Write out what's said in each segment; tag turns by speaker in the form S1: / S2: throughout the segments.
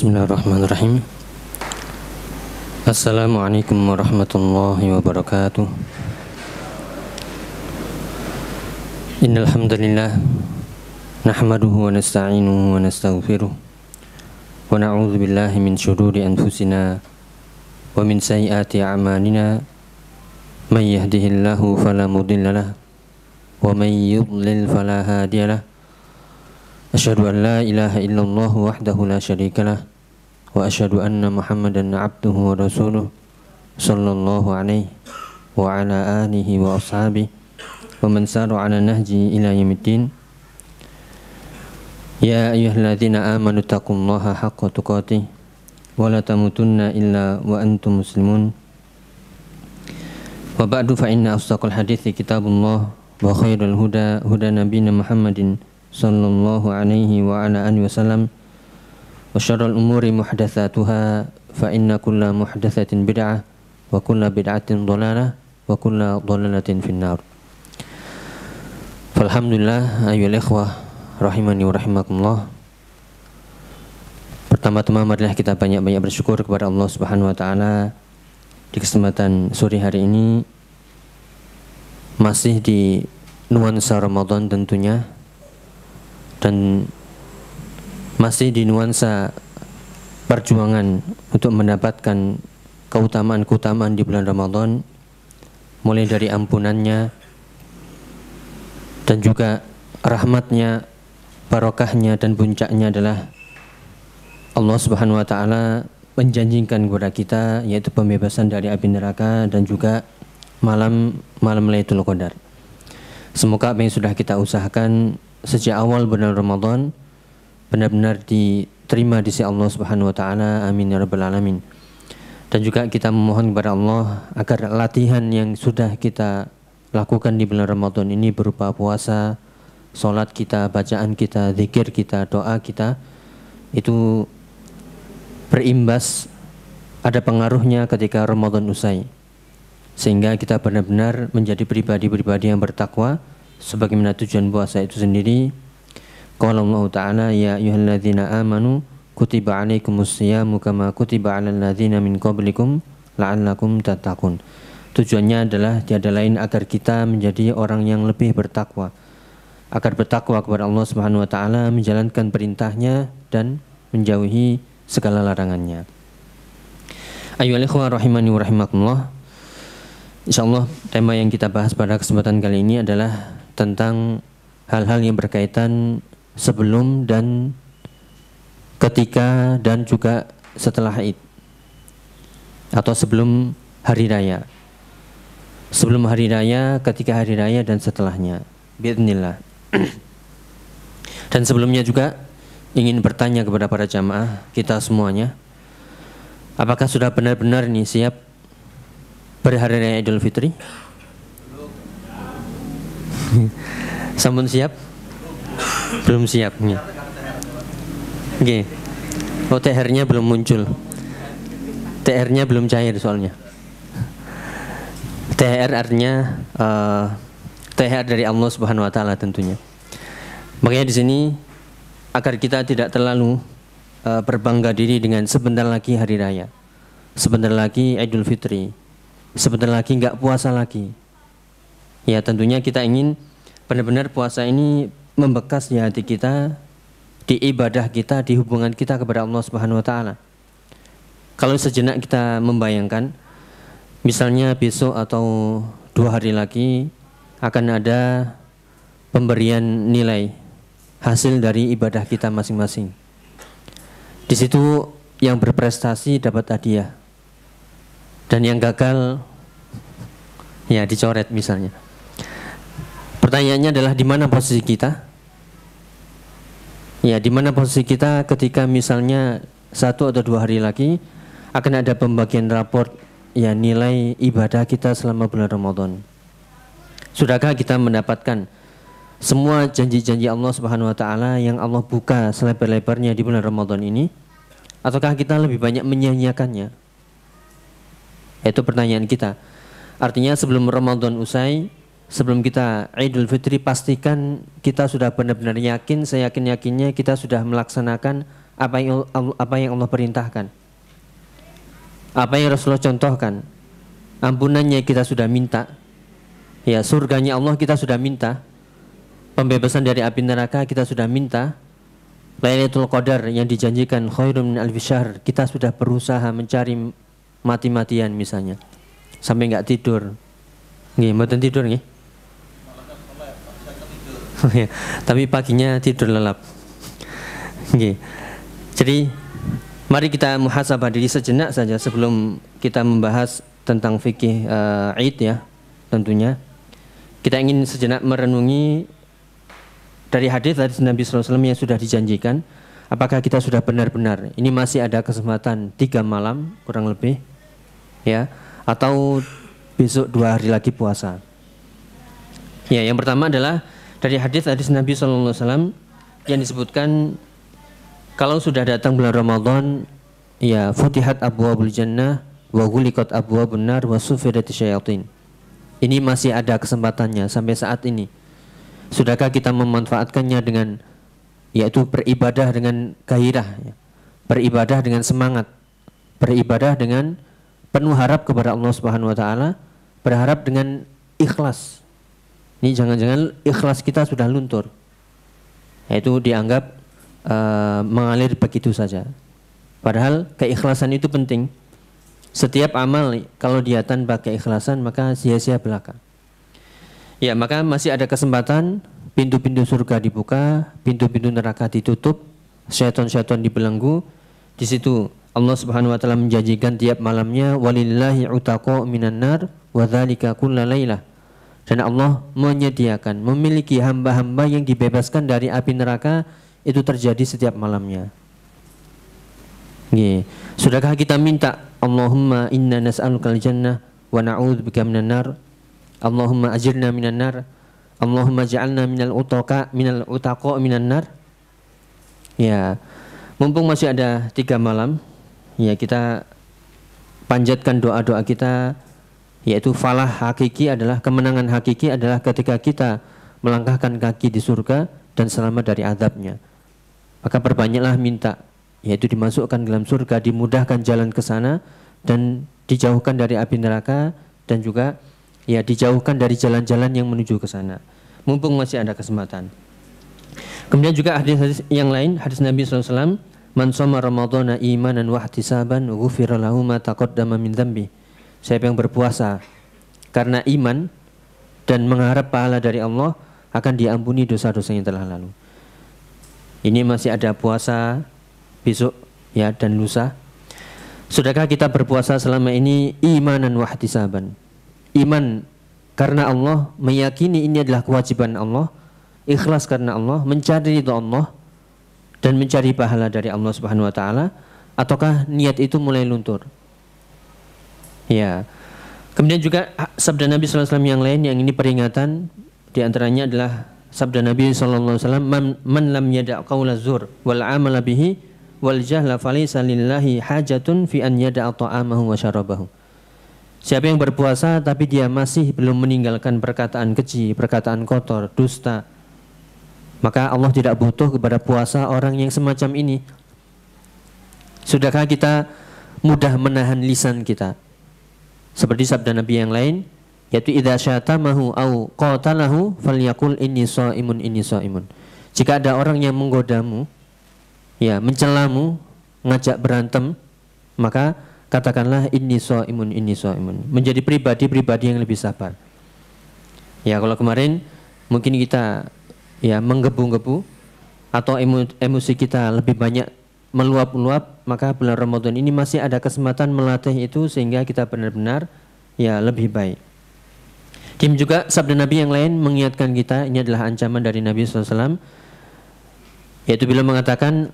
S1: Bismillahirrahmanirrahim. Assalamualaikum warahmatullahi wabarakatuh. Innal hamdalillah nahmaduhu wa nasta'inuhu wa nastaghfiruh wa na'udzu billahi min shururi anfusina wa min sayyiati a'malina. May yahdihillahu fala mudilla lahu wa may yudlil fala hadiya lahu. Asyhadu an la ilaha illallah wahdahu la syarika lah wa asyhadu anna Muhammadan abduhu wa rasuluh sallallahu alaihi wa ala alihi wa ashabihi wa man sara ala nahji ila yaumiddin. Ya ayyuhalladzina amanu taqullaha haqqa tuqatih wa la tamutunna illa wa antum muslimun. Wa ba'du fa inna asdaqal hadithi kitabullah wa khairal huda huda nabiyina Muhammadin sallallahu alaihi wa ala alihi wasallam wa syarrul umuri muhdatsatuha fa inna kulla muhdatsatin bid'ah wa kulla bid'atin dhalalah wa kulla dhalalatin finnar. Alhamdulillah ayyuhal ikhwah rahimani wa rahimakumullah. Pertama-tama marilah kita banyak-banyak bersyukur kepada Allah Subhanahu wa taala di kesempatan sore hari ini, masih di nuansa Ramadan tentunya, dan masih di nuansa perjuangan untuk mendapatkan keutamaan-keutamaan di bulan Ramadan, mulai dari ampunannya dan juga rahmatnya, barokahnya, dan puncaknya adalah Allah Subhanahu wa taala menjanjikan kepada kita yaitu pembebasan dari api neraka dan juga malam Lailatul Qadar. Semoga apa yang sudah kita usahakan sejak awal bulan Ramadan benar-benar diterima di sisi Allah Subhanahu wa taala. Amin ya rabbal alamin. Dan juga kita memohon kepada Allah agar latihan yang sudah kita lakukan di bulan Ramadan ini berupa puasa, salat kita, bacaan kita, zikir kita, doa kita, itu berimbas, ada pengaruhnya ketika Ramadan usai, sehingga kita benar-benar menjadi pribadi-pribadi yang bertakwa sebagaimana tujuan puasa itu sendiri. Qala Allah Ta'ala, ya ayyuhalladzina amanu kutiba alaikumusyamu kama kutiba alal ladzina min qablikum la'allakum tattaqun. Tujuannya adalah tiada lain agar kita menjadi orang yang lebih bertakwa, agar bertakwa kepada Allah Subhanahu wa taala, menjalankan perintahnya dan menjauhi segala larangannya. Ayyuhal ikhwah rahimani wa rahimakumullah. Insyaallah tema yang kita bahas pada kesempatan kali ini adalah tentang hal-hal yang berkaitan sebelum dan ketika dan juga setelah Id, atau sebelum hari raya, sebelum hari raya, ketika hari raya, dan setelahnya biidznillah. Dan sebelumnya juga ingin bertanya kepada para jamaah kita semuanya, apakah sudah benar-benar nih siap berhari raya Idul Fitri? Sampun siap? Belum siap nih. Oke. Oh, THR-nya belum muncul. THR-nya belum cair soalnya. THR artinya THR dari Allah Subhanahu wa taala tentunya. Makanya di sini agar kita tidak terlalu berbangga diri dengan sebentar lagi hari raya, sebentar lagi Idul Fitri, sebentar lagi enggak puasa lagi. Ya, tentunya kita ingin benar-benar puasa ini membekas di hati kita, di ibadah kita, di hubungan kita kepada Allah Subhanahu wa taala. Kalau sejenak kita membayangkan, misalnya besok atau 2 hari lagi akan ada pemberian nilai hasil dari ibadah kita masing-masing. Di situ yang berprestasi dapat hadiah, dan yang gagal ya dicoret misalnya. Pertanyaannya adalah di mana posisi kita? Ya, di mana posisi kita ketika misalnya 1 atau 2 hari lagi akan ada pembagian raport ya nilai ibadah kita selama bulan Ramadan. Sudahkah kita mendapatkan semua janji-janji Allah Subhanahu wa taala yang Allah buka selebar-lebarnya di bulan Ramadan ini, ataukah kita lebih banyak menyia-nyiakannya? Itu pertanyaan kita. Artinya sebelum Ramadan usai, sebelum kita Idul Fitri, pastikan kita sudah benar-benar yakin, saya yakin-yakinnya kita sudah melaksanakan apa yang Allah perintahkan, apa yang Rasulullah contohkan. Ampunannya kita sudah minta, ya surganya Allah kita sudah minta, pembebasan dari api neraka kita sudah minta, Lailatul Qadar yang dijanjikan khairun min alfi syahr kita sudah berusaha mencari mati-matian misalnya sampai nggak tidur. Nggih, mboten tidur nggih. Tapi paginya tidur lelap. Nggih. Jadi mari kita muhasabah diri sejenak saja sebelum kita membahas tentang fikih Id ya. Tentunya kita ingin sejenak merenungi dari hadis Nabi SAW yang sudah dijanjikan. Apakah kita sudah benar-benar ini masih ada kesempatan 3 malam kurang lebih ya, atau besok 2 hari lagi puasa. Ya, yang pertama adalah dari hadis Nabi SAW yang disebutkan kalau sudah datang bulan Ramadan, ya futihat abwabul jannah wa ghuliqat abwabun nar wa suffidatis syayatin. Ini masih ada kesempatannya sampai saat ini. Sudahkah kita memanfaatkannya dengan yaitu beribadah dengan gairah, ya. Beribadah dengan semangat, beribadah dengan penuh harap kepada Allah Subhanahu wa taala, berharap dengan ikhlas. Ini jangan-jangan ikhlas kita sudah luntur, yaitu dianggap mengalir begitu saja. Padahal keikhlasan itu penting. Setiap amal kalau dia tanpa keikhlasan maka sia-sia belaka. Ya, maka masih ada kesempatan, pintu-pintu surga dibuka, pintu-pintu neraka ditutup, syaitan-syaitan dibelenggu. Di situ Allah Subhanahu wa taala menjanjikan tiap malamnya walillahi utaqo minan nar wa dzalika kullalailah. Dan Allah menyediakan, memiliki hamba-hamba yang dibebaskan dari api neraka, itu terjadi setiap malamnya. Sudahkah kita minta Allahumma inna nas'alukal jannah wa na'udzubika minan nar, Allahumma ajirna minan nar, Allahumma ja'alna minal utaqa minan nar. Ya, mumpung masih ada 3 malam, ya kita panjatkan doa-doa kita, yaitu falah hakiki adalah, kemenangan hakiki adalah ketika kita melangkahkan kaki di surga dan selamat dari azabnya. Maka perbanyaklah minta, yaitu dimasukkan dalam surga, dimudahkan jalan ke sana dan dijauhkan dari api neraka, dan juga ya dijauhkan dari jalan-jalan yang menuju ke sana. Mumpung masih ada kesempatan. Kemudian juga hadis-hadis yang lain, hadis Nabi SAW, man shoma ramadhana imanan wa ihtisaban ghufira lahu ma taqaddama min dzambi. Siapa yang berpuasa karena iman dan mengharap pahala dari Allah, akan diampuni dosa-dosa yang telah lalu. Ini masih ada puasa besok ya dan lusa. Sudahkah kita berpuasa selama ini imanan wa ihtisaban? Iman karena Allah, meyakini ini adalah kewajiban Allah, ikhlas karena Allah, mencari ridha Allah dan mencari pahala dari Allah Subhanahu wa taala, ataukah niat itu mulai luntur? Ya. Kemudian juga sabda Nabi sallallahu alaihi wasallam yang lain yang ini peringatan, di antaranya adalah sabda Nabi sallallahu alaihi wasallam, man lam yada' qaula zur wal 'amala bihi wal jahla falaysa lillahi hajatun fi an yada'a ta'amahu wa syarabahu. Siapa yang berpuasa tapi dia masih belum meninggalkan perkataan keji, perkataan kotor, dusta, maka Allah tidak butuh kepada puasa orang yang semacam ini. Sudahkah kita mudah menahan lisan kita? Seperti sabda Nabi yang lain, yaitu idza syatamahu au qatalahu falyaqul inni shaimun. Jika ada orang yang menggodamu, ya mencelamu, ngajak berantem, maka katakanlah inni shaimun. Menjadi pribadi yang lebih sabar. Ya, kalau kemarin mungkin kita ya menggebu-gebu atau emosi kita lebih banyak meluap-luap, maka bulan Ramadan ini masih ada kesempatan melatih itu sehingga kita benar-benar ya lebih baik. Tim juga sabda Nabi yang lain mengingatkan kita, ini adalah ancaman dari Nabi SAW, yaitu bila mengatakan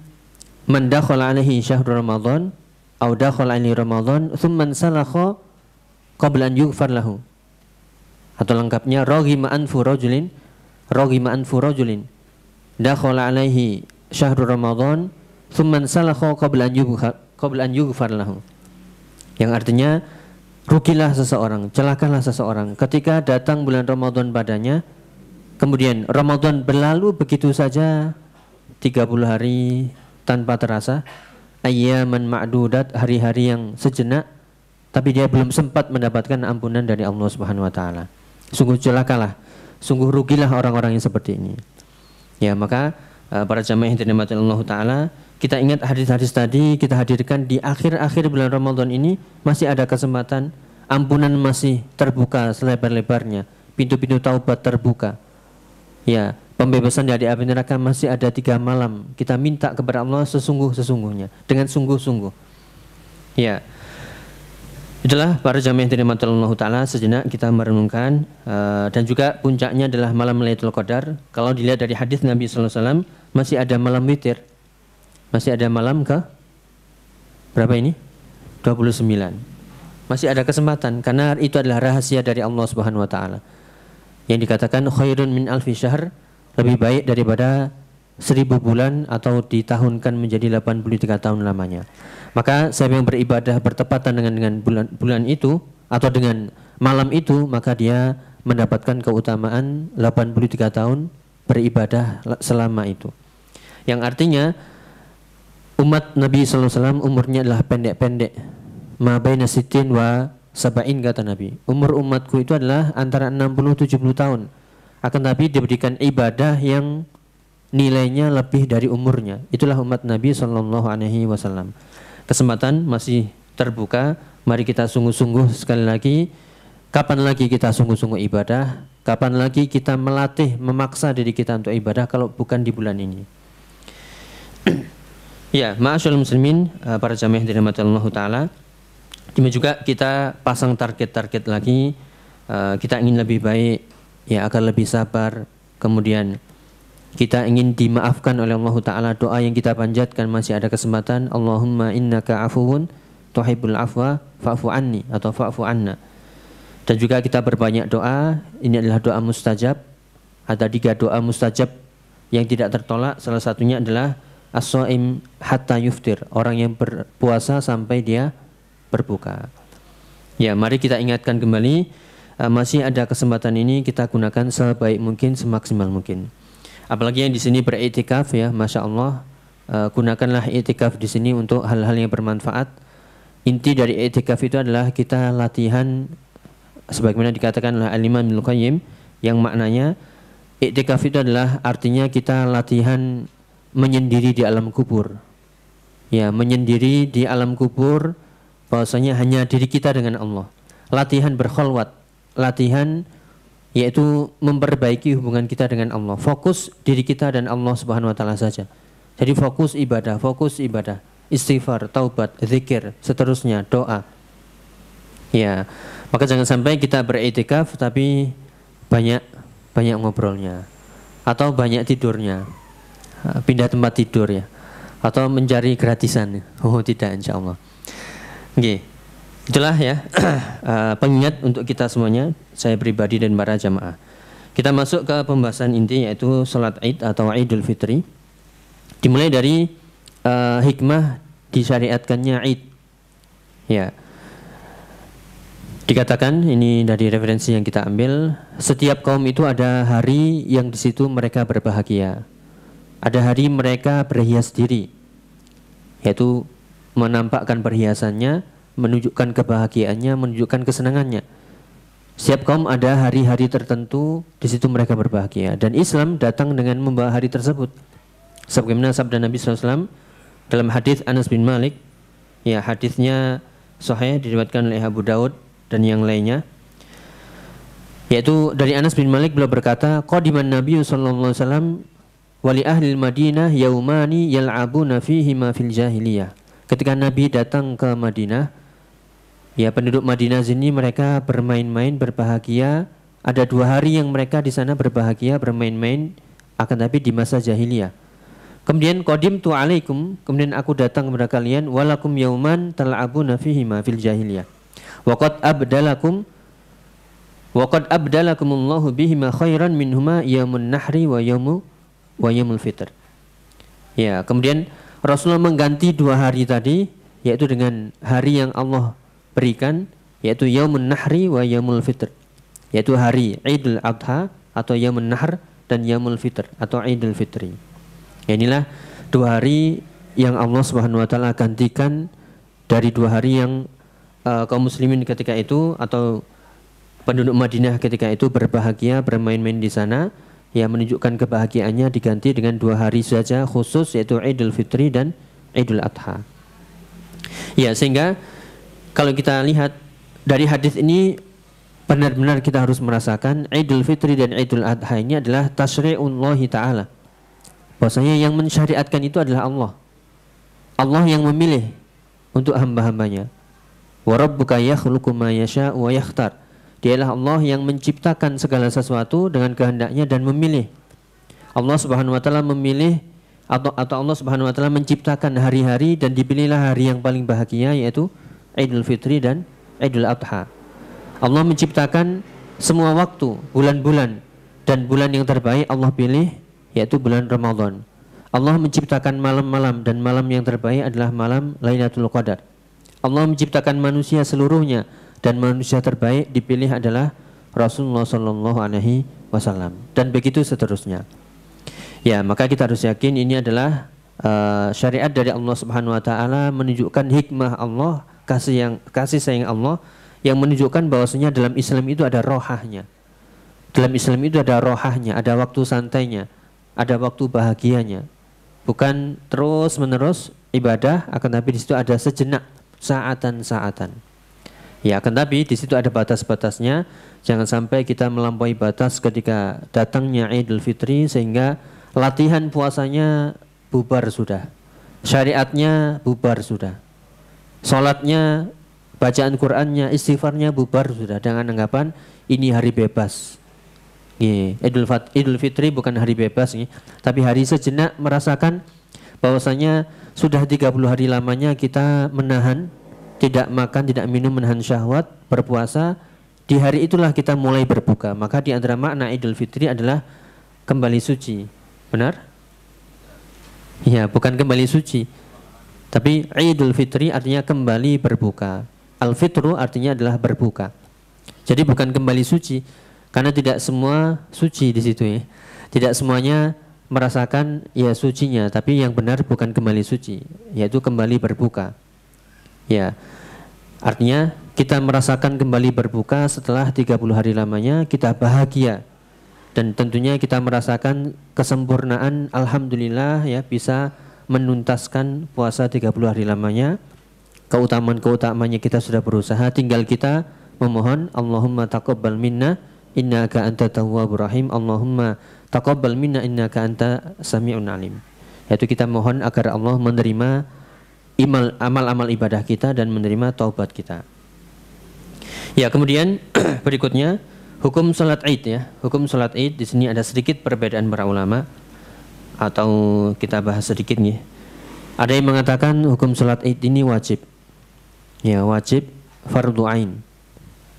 S1: man dakhala alaihi syahrul Ramadan au dakhala alaihi Ramadan thumma salakha qabla an yughfar lahu. Atau lengkapnya raghima anfu rajulin dakhala alaihi syahrul Ramadan thumman salakha qabla an yughfar lahu. Yang artinya rugilah seseorang, celakalah seseorang ketika datang bulan Ramadan padanya, kemudian Ramadan berlalu begitu saja, 30 hari, tanpa terasa, ayyaman ma'dudat, hari-hari yang sejenak, tapi dia belum sempat mendapatkan ampunan dari Allah Subhanahu wa taala. Sungguh celakalah, sungguh rugilah orang-orang yang seperti ini. Ya, maka para jamaah yang dirahmati Allah taala, kita ingat hadis-hadis tadi kita hadirkan di akhir-akhir bulan Ramadan ini, masih ada kesempatan, ampunan masih terbuka selebar-lebarnya, pintu-pintu taubat terbuka. Ya, pembebasan dari api neraka masih ada 3 malam. Kita minta kepada Allah sesungguh-sesungguhnya, dengan sungguh-sungguh. Ya, itulah para jamaah yang dirahmati Allah taala, sejenak kita merenungkan, dan juga puncaknya adalah malam Lailatul Qadar. Kalau dilihat dari hadis Nabi sallallahu alaihi wasallam, masih ada malam witir. Masih ada malam ke berapa ini? 29. Masih ada kesempatan, karena itu adalah rahasia dari Allah Subhanahu wa taala. Yang dikatakan khairun min alfi syahr, lebih baik daripada 1000 bulan atau ditahunkan menjadi 83 tahun lamanya. Maka siapa yang beribadah bertepatan dengan bulan itu atau dengan malam itu, maka dia mendapatkan keutamaan 83 tahun beribadah selama itu. Yang artinya umat Nabi sallallahu alaihi wasallam umurnya adalah pendek-pendek. Ma baina sittin wa sab'in, kata Nabi. Umur umatku itu adalah antara 60-70 tahun. Akan tapi diberikan ibadah yang nilainya lebih dari umurnya. Itulah umat Nabi sallallahu alaihi wasallam. Kesempatan masih terbuka. Mari kita sungguh-sungguh sekali lagi. Kapan lagi kita sungguh-sungguh ibadah? Kapan lagi kita melatih, memaksa diri kita untuk ibadah kalau bukan di bulan ini? Ya, ma'asyiral muslimin, para jamaah yang dirahmati Allah taala. Demikian juga kita pasang target-target lagi. Kita ingin lebih baik, ya, agar lebih sabar. Kemudian kita ingin dimaafkan oleh Allah taala. Doa yang kita panjatkan masih ada kesempatan. Allahumma innaka afuwun tuhibbul afwa fa'fu anni atau fa'fu anna. Dan juga kita berbanyak doa. Ini adalah doa mustajab. Ada 3 doa mustajab yang tidak tertolak. Salah satunya adalah as-shaim hatta yuftir, orang yang berpuasa sampai dia berbuka. Ya, mari kita ingatkan kembali, masih ada kesempatan ini, kita gunakan sebaik mungkin, semaksimal mungkin. Apalagi yang di sini beriktikaf, ya, masya Allah, gunakanlah iktikaf di sini untuk hal-hal yang bermanfaat. Inti dari iktikaf itu adalah kita latihan, sebagaimana dikatakan oleh Al-Imam Ibnu Qayyim, yang maknanya iktikaf itu adalah artinya kita latihan menyendiri di alam kubur. Ya, menyendiri di alam kubur, bahwasanya hanya diri kita dengan Allah. Latihan berkholwat, latihan yaitu memperbaiki hubungan kita dengan Allah. Fokus diri kita dan Allah Subhanahu wa taala saja. Jadi fokus ibadah, istighfar, taubat, zikir, seterusnya, doa. Ya, maka jangan sampai kita beriktikaf tapi banyak ngobrolnya atau banyak tidurnya. Pindah tempat tidur, ya, atau mencari gratisan. Oh, tidak, insyaallah. Oke. Itulah, ya, pengingat untuk kita semuanya, saya pribadi dan para jamaah. Kita masuk ke pembahasan inti, yaitu salat Id atau Idul Fitri. Dimulai dari hikmah disyariatkannya Id. Ya. Dikatakan, ini dari referensi yang kita ambil, setiap kaum itu ada hari yang di situ mereka berbahagia. Ada hari mereka berhias diri, yaitu menampakkan perhiasannya, menunjukkan kebahagiaannya, menunjukkan kesenangannya. Setiap kaum ada hari-hari tertentu, di situ mereka berbahagia. Dan Islam datang dengan membawa hari tersebut. Sebagaimana sabda Nabi SAW dalam hadis Anas bin Malik, ya, hadisnya sahih, diriwayatkan oleh Abu Daud dan yang lainnya. Yaitu dari Anas bin Malik, beliau berkata, qadiman Nabi sallallahu alaihi wasallam wali ahli Madinah yaumani yal'abuna fihi ma fil jahiliyah. Ketika Nabi datang ke Madinah, ya, penduduk Madinah sini mereka bermain-main, berbahagia. Ada 2 hari yang mereka di sana berbahagia, bermain-main, akan tapi di masa jahiliyah. Kemudian qadimtu alaikum, kemudian aku datang kepada kalian, walakum yauman tal'abuna fihi ma fil jahiliyah. Waqad abdalakumullahu bihima khairan minhuma yaumun nahri wa yaumul fitr. Ya, kemudian Rasulullah mengganti 2 hari tadi, yaitu dengan hari yang Allah berikan, yaitu yaumun nahri wa yaumul fitr, yaitu hari Idul Adha atau yaumun nahr dan yaumul fitr atau Idul Fitri. Ya, inilah 2 hari yang Allah Subhanahu wa taala gantikan dari 2 hari yang kaum muslimin ketika itu atau penduduk Madinah ketika itu berbahagia bermain-main di sana, ya menunjukkan kebahagiaannya diganti dengan 2 hari saja khusus, yaitu Idul Fitri dan Idul Adha. Ya, sehingga kalau kita lihat dari hadis ini benar-benar kita harus merasakan Idul Fitri dan Idul Adha ini adalah tasyri'ullahi ta'ala. Bahwasanya yang mensyariatkan itu adalah Allah. Allah yang memilih untuk hamba-hambanya. Wa rabbuka yakhluqu ma yasha'u wa yakhtar. Dialah Allah yang menciptakan segala sesuatu dengan kehendaknya dan memilih. Allah Subhanahu wa taala memilih atau Allah Subhanahu wa taala menciptakan hari-hari dan dipilihlah hari yang paling bahagia, yaitu Idul Fitri dan Idul Adha. Allah menciptakan semua waktu, bulan-bulan, dan bulan yang terbaik Allah pilih, yaitu bulan Ramadan. Allah menciptakan malam-malam dan malam yang terbaik adalah malam Lailatul Qadar. Allah menciptakan manusia seluruhnya dan manusia terbaik dipilih adalah Rasulullah Sallallahu Alaihi Wasallam, dan begitu seterusnya. Ya, maka kita harus yakin ini adalah syariat dari Allah Subhanahu Wa Taala, menunjukkan hikmah Allah, kasih sayang Allah, yang menunjukkan bahwasanya dalam Islam itu ada rohahnya. Dalam Islam itu ada rohahnya, ada waktu santainya, ada waktu bahagianya. Bukan terus menerus ibadah, akan tapi di situ ada sejenak saatan-saatan. Ya, akan tapi di situ ada batas-batasnya. Jangan sampai kita melampaui batas ketika datangnya Idul Fitri sehingga latihan puasanya bubar sudah, syariatnya bubar sudah, sholatnya, bacaan Qur'annya, istighfarnya bubar sudah, dengan anggapan ini hari bebas. Idul Fitri bukan hari bebas, tapi hari sejenak merasakan bahwasanya sudah 30 hari lamanya kita menahan, tidak makan, tidak minum, menahan syahwat, berpuasa. Di hari itulah kita mulai berbuka. Maka di antara makna Idul Fitri adalah kembali suci. Benar? Ya, bukan kembali suci, tapi Idul Fitri artinya kembali berbuka. Al-Fitru artinya adalah berbuka. Jadi bukan kembali suci, karena tidak semua suci di situ ya. Tidak semuanya merasakan ya sucinya, tapi yang benar bukan kembali suci, yaitu kembali berbuka. Ya, artinya kita merasakan kembali berbuka setelah 30 hari lamanya kita bahagia. Dan tentunya kita merasakan kesempurnaan, alhamdulillah ya, bisa menuntaskan puasa 30 hari lamanya. Keutamaan-keutamaannya kita sudah berusaha, tinggal kita memohon, Allahumma taqabbal minna innaka anta tawwabur rahim, Allahumma taqabbal minna innaka anta sami'un alim. Yaitu kita mohon agar Allah menerima amal-amal ibadah kita dan menerima taubat kita. Ya, kemudian berikutnya hukum salat Id ya. Hukum salat Id di sini ada sedikit perbedaan para ulama, atau kita bahas sedikit nih. Ada yang mengatakan hukum salat Id ini wajib. Ya, wajib fardhu ain.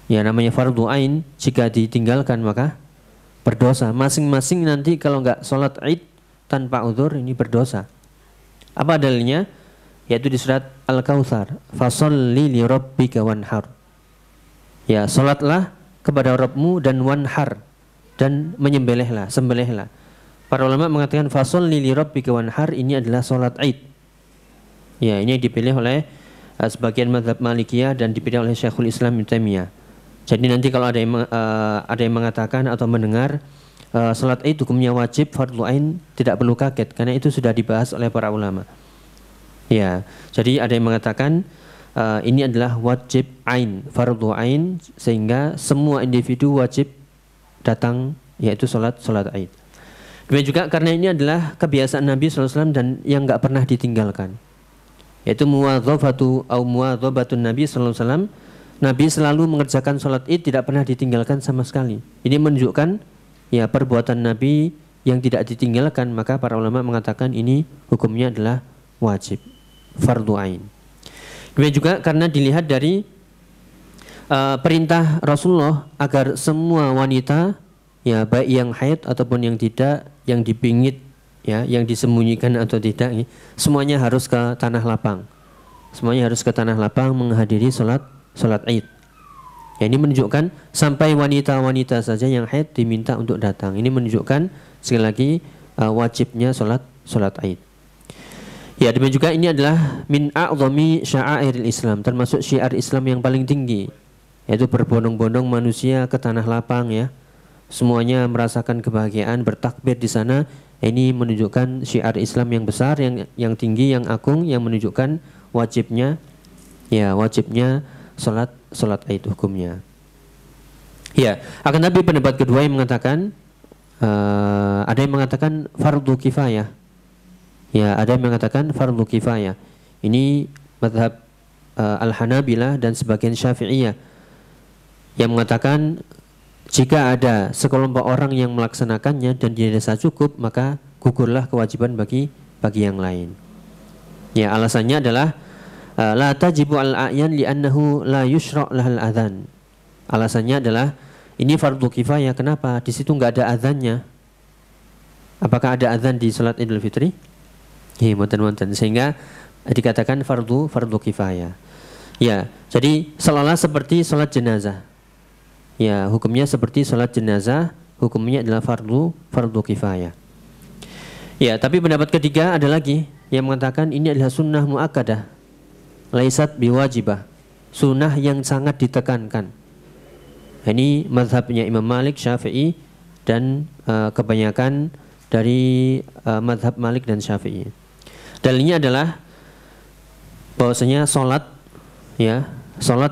S1: Ya, namanya fardhu ain, jika ditinggalkan maka berdosa. Masing-masing nanti kalau enggak salat Id tanpa uzur ini berdosa. Apa dalilnya? Yaitu di surat Al-Kautsar, fasholli li rabbika wanhar. Ya, salatlah kepada Rabbmu dan wanhar, dan menyembelihlah, sembelihlah. Para ulama mengatakan fasholli li rabbika wanhar ini adalah salat Id. Ya, ini dipilih oleh sebagian mazhab Malikiyah dan dipilih oleh Syekhul Islam Ibnu Taimiyah. Jadi nanti kalau ada yang mengatakan atau mendengar salat Id hukumnya wajib fardhu ain, tidak perlu kaget karena itu sudah dibahas oleh para ulama. Ya, jadi ada yang mengatakan ini adalah wajib ain, fardhu ain, sehingga semua individu wajib datang, yaitu salat Id. Demikian juga karena ini adalah kebiasaan Nabi SAW dan yang enggak pernah ditinggalkan, yaitu muwadzabatun Nabi SAW. Nabi selalu mengerjakan salat Id, tidak pernah ditinggalkan sama sekali. Ini menunjukkan ya perbuatan Nabi yang tidak ditinggalkan, maka para ulama mengatakan ini hukumnya adalah wajib, fardhu ain. Demikian juga karena dilihat dari perintah Rasulullah agar semua wanita, ya baik yang haid ataupun yang tidak, yang dipingit, ya, yang disembunyikan atau tidak, ya, semuanya harus ke tanah lapang. Semuanya harus ke tanah lapang menghadiri salat Id. Ya, ini menunjukkan sampai wanita-wanita saja yang haid diminta untuk datang. Ini menunjukkan sekali lagi wajibnya salat Id. Ya, demikian juga ini adalah min a'zami sya'airil Islam, termasuk syiar Islam yang paling tinggi, yaitu berbondong-bondong manusia ke tanah lapang ya. Semuanya merasakan kebahagiaan, bertakbir di sana. Ini menunjukkan syiar Islam yang besar, yang tinggi, yang agung, yang menunjukkan wajibnya salat Id hukumnya. Ya, akan tapi pendapat kedua yang mengatakan ada yang mengatakan fardu kifayah. Ya, ada yang mengatakan fardu kifayah. Ini mazhab Al-Hanabilah dan sebagian Syafi'iyah yang mengatakan jika ada sekelompok orang yang melaksanakannya dan dirasa cukup, maka gugurlah kewajiban bagi yang lain. Ya, alasannya adalah la tajibu al-a'yan li'annahu la yushra' lahal adhan. Alasannya adalah ini fardu kifayah. Kenapa? Di situ enggak ada azannya. Apakah ada azan di salat Idul Fitri? Ya, monten-monten. Sehingga dikatakan fardu kifayah. Ya, jadi seolah seperti salat jenazah. Ya, hukumnya seperti salat jenazah, hukumnya adalah fardu kifayah. Ya, tapi pendapat ketiga ada lagi yang mengatakan ini adalah sunnah muakkadah, laisat biwajibah, sunnah yang sangat ditekankan. Ini mazhabnya Imam Malik, Syafi'i, dan kebanyakan dari mazhab Malik dan Syafi'i. Dalilnya adalah bahwasanya salat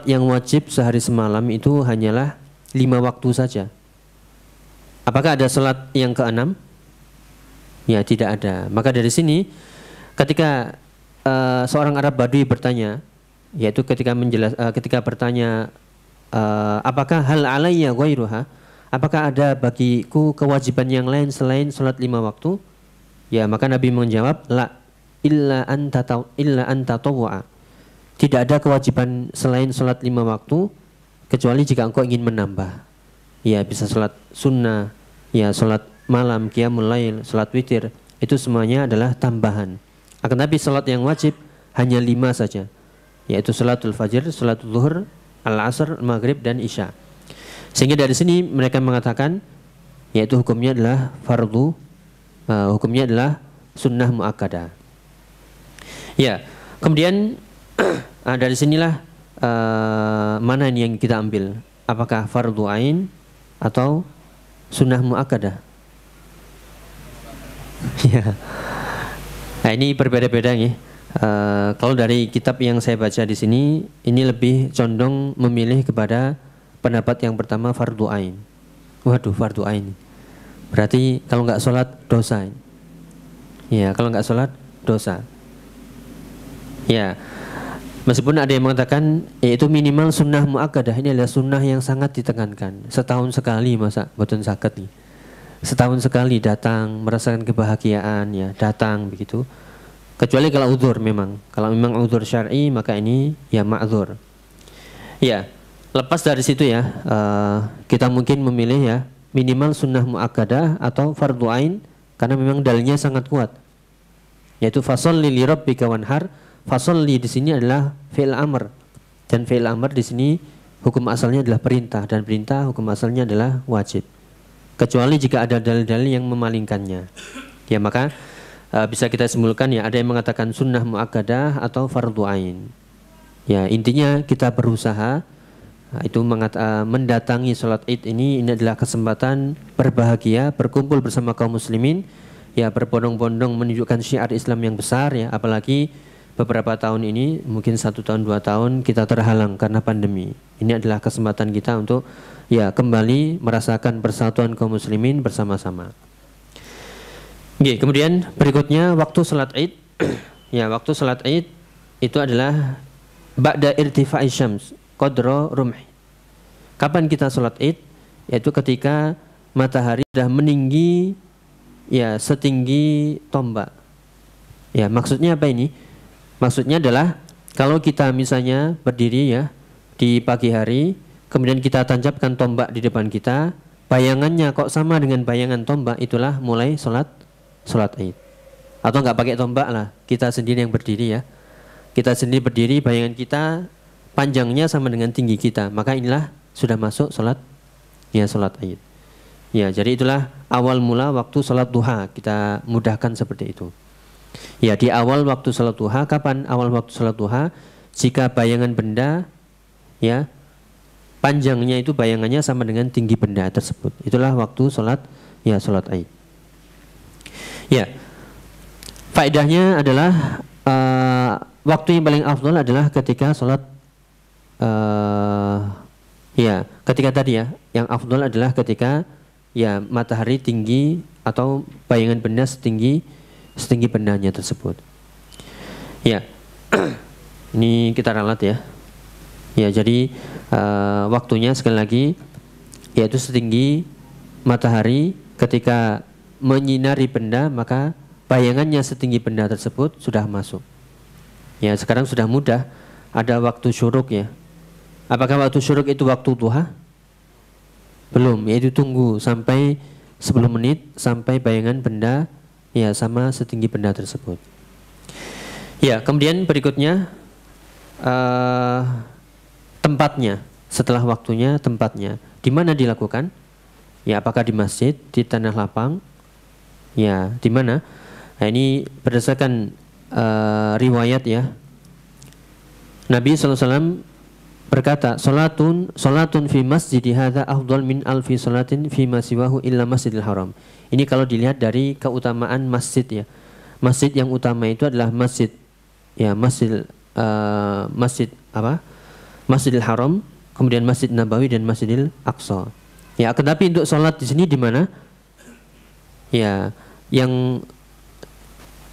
S1: yang wajib sehari semalam itu hanyalah 5 waktu saja. Apakah ada salat yang ke-6? Ya, tidak ada. Maka dari sini ketika seorang Arab Badui bertanya, yaitu ketika bertanya apakah hal alayya ghairuha, apakah ada bagiku kewajiban yang lain selain salat 5 waktu? Ya, maka Nabi menjawab, la illa anta tawwa. Tidak ada kewajiban selain salat 5 waktu kecuali jika engkau ingin menambah. Ya, bisa salat sunnah, ya salat malam, qiyamul lail, salat witir, itu semuanya adalah tambahan. Akan tapi salat yang wajib hanya 5 saja, yaitu salatul fajr, salatul zuhur, al-asr, maghrib, dan isya. Sehingga dari sini mereka mengatakan yaitu hukumnya adalah fardu, hukumnya adalah sunnah muakkadah. Ya, kemudian dari sinilah mana ini yang kita ambil? Apakah fardu ain atau sunnah muakkadah? Ya. Nah, ini berbeda-beda nih. Kalau dari kitab yang saya baca di sini, ini lebih condong memilih kepada pendapat yang pertama fardu ain. Waduh, fardu ain. Berarti kalau nggak sholat dosa. Ya, kalau nggak sholat dosa. Ya, meskipun ada yang mengatakan yaitu minimal sunnah muakkadah, ini adalah sunnah yang sangat ditekankan. Setahun sekali masa boten sakit nih. Setahun sekali datang merasakan kebahagiaan, ya datang begitu. Kecuali kalau udzur memang. Kalau memang udzur syar'i maka ini ya ma'dzur. Ya, lepas dari situ ya kita mungkin memilih ya minimal sunnah muakkadah atau fardu ain karena memang dalilnya sangat kuat. Yaitu fasholli li rabbika wanhar. Fasholli di sini adalah fi'il amr, dan fi'il amr di sini hukum asalnya adalah perintah, dan perintah hukum asalnya adalah wajib. Kecuali jika ada dalil-dalil yang memalingkannya. Ya, maka bisa kita simpulkan ya ada yang mengatakan sunnah muakkadah atau fardu ain. Ya, intinya kita berusaha itu mendatangi salat Id ini adalah kesempatan berbahagia, berkumpul bersama kaum muslimin, ya berbondong-bondong menunjukkan syiar Islam yang besar ya, apalagi beberapa tahun ini, mungkin 1 tahun 2 tahun kita terhalang karena pandemi. Ini adalah kesempatan kita untuk ya kembali merasakan persatuan kaum muslimin bersama-sama. Oke, kemudian berikutnya waktu salat Id. Ya, waktu salat Id itu adalah ba'da irtifa'i syams qadra rumh. Kapan kita salat Id? Yaitu ketika matahari sudah meninggi ya setinggi tombak. Ya, maksudnya apa ini? Maksudnya adalah kalau kita misalnya berdiri ya di pagi hari, kemudian kita tancapkan tombak di depan kita, bayangannya kok sama dengan bayangan tombak, itulah mulai salat Id. Atau enggak pakai tombak lah, kita sendiri yang berdiri ya. Kita sendiri berdiri, bayangan kita panjangnya sama dengan tinggi kita, maka inilah sudah masuk salat Id. Ya, jadi itulah awal mula waktu salat duha, kita mudahkan seperti itu. Ya, di awal waktu salat duha. Kapan awal waktu salat duha? Jika bayangan benda, ya, panjangnya itu bayangannya sama dengan tinggi benda tersebut. Itulah waktu salat, ya, salat Id. Ya, faedahnya adalah waktu yang paling afdal adalah ketika salat, ya, ketika tadi ya, yang afdal adalah ketika, ya, matahari tinggi atau bayangan benda setinggi bendanya tersebut. Ya, ini kita ralat ya. Ya, jadi waktunya sekali lagi yaitu setinggi matahari. Ketika menyinari benda, maka bayangannya setinggi benda tersebut sudah masuk. Ya, sekarang sudah mudah, ada waktu syuruk ya. Apakah waktu syuruk itu waktu duha? Belum, yaitu tunggu sampai 10 menit sampai bayangan benda, ya, sama setinggi benda tersebut. Ya, kemudian berikutnya tempatnya, setelah waktunya, tempatnya. Di mana dilakukan? Ya, apakah di masjid, di tanah lapang? Ya, di mana? Nah, ini berdasarkan riwayat ya. Nabi SAW berkata, Salatun fi masjidi hadza afdal min alfi salatin fi ma siwahu illa Masjidil Haram. Ini kalau dilihat dari keutamaan masjid ya. Masjid yang utama itu adalah masjid, ya, masjid Masjidil Haram, kemudian Masjid Nabawi dan Masjidil Aqsa. Ya, tetapi untuk sholat di sini di mana? Ya, yang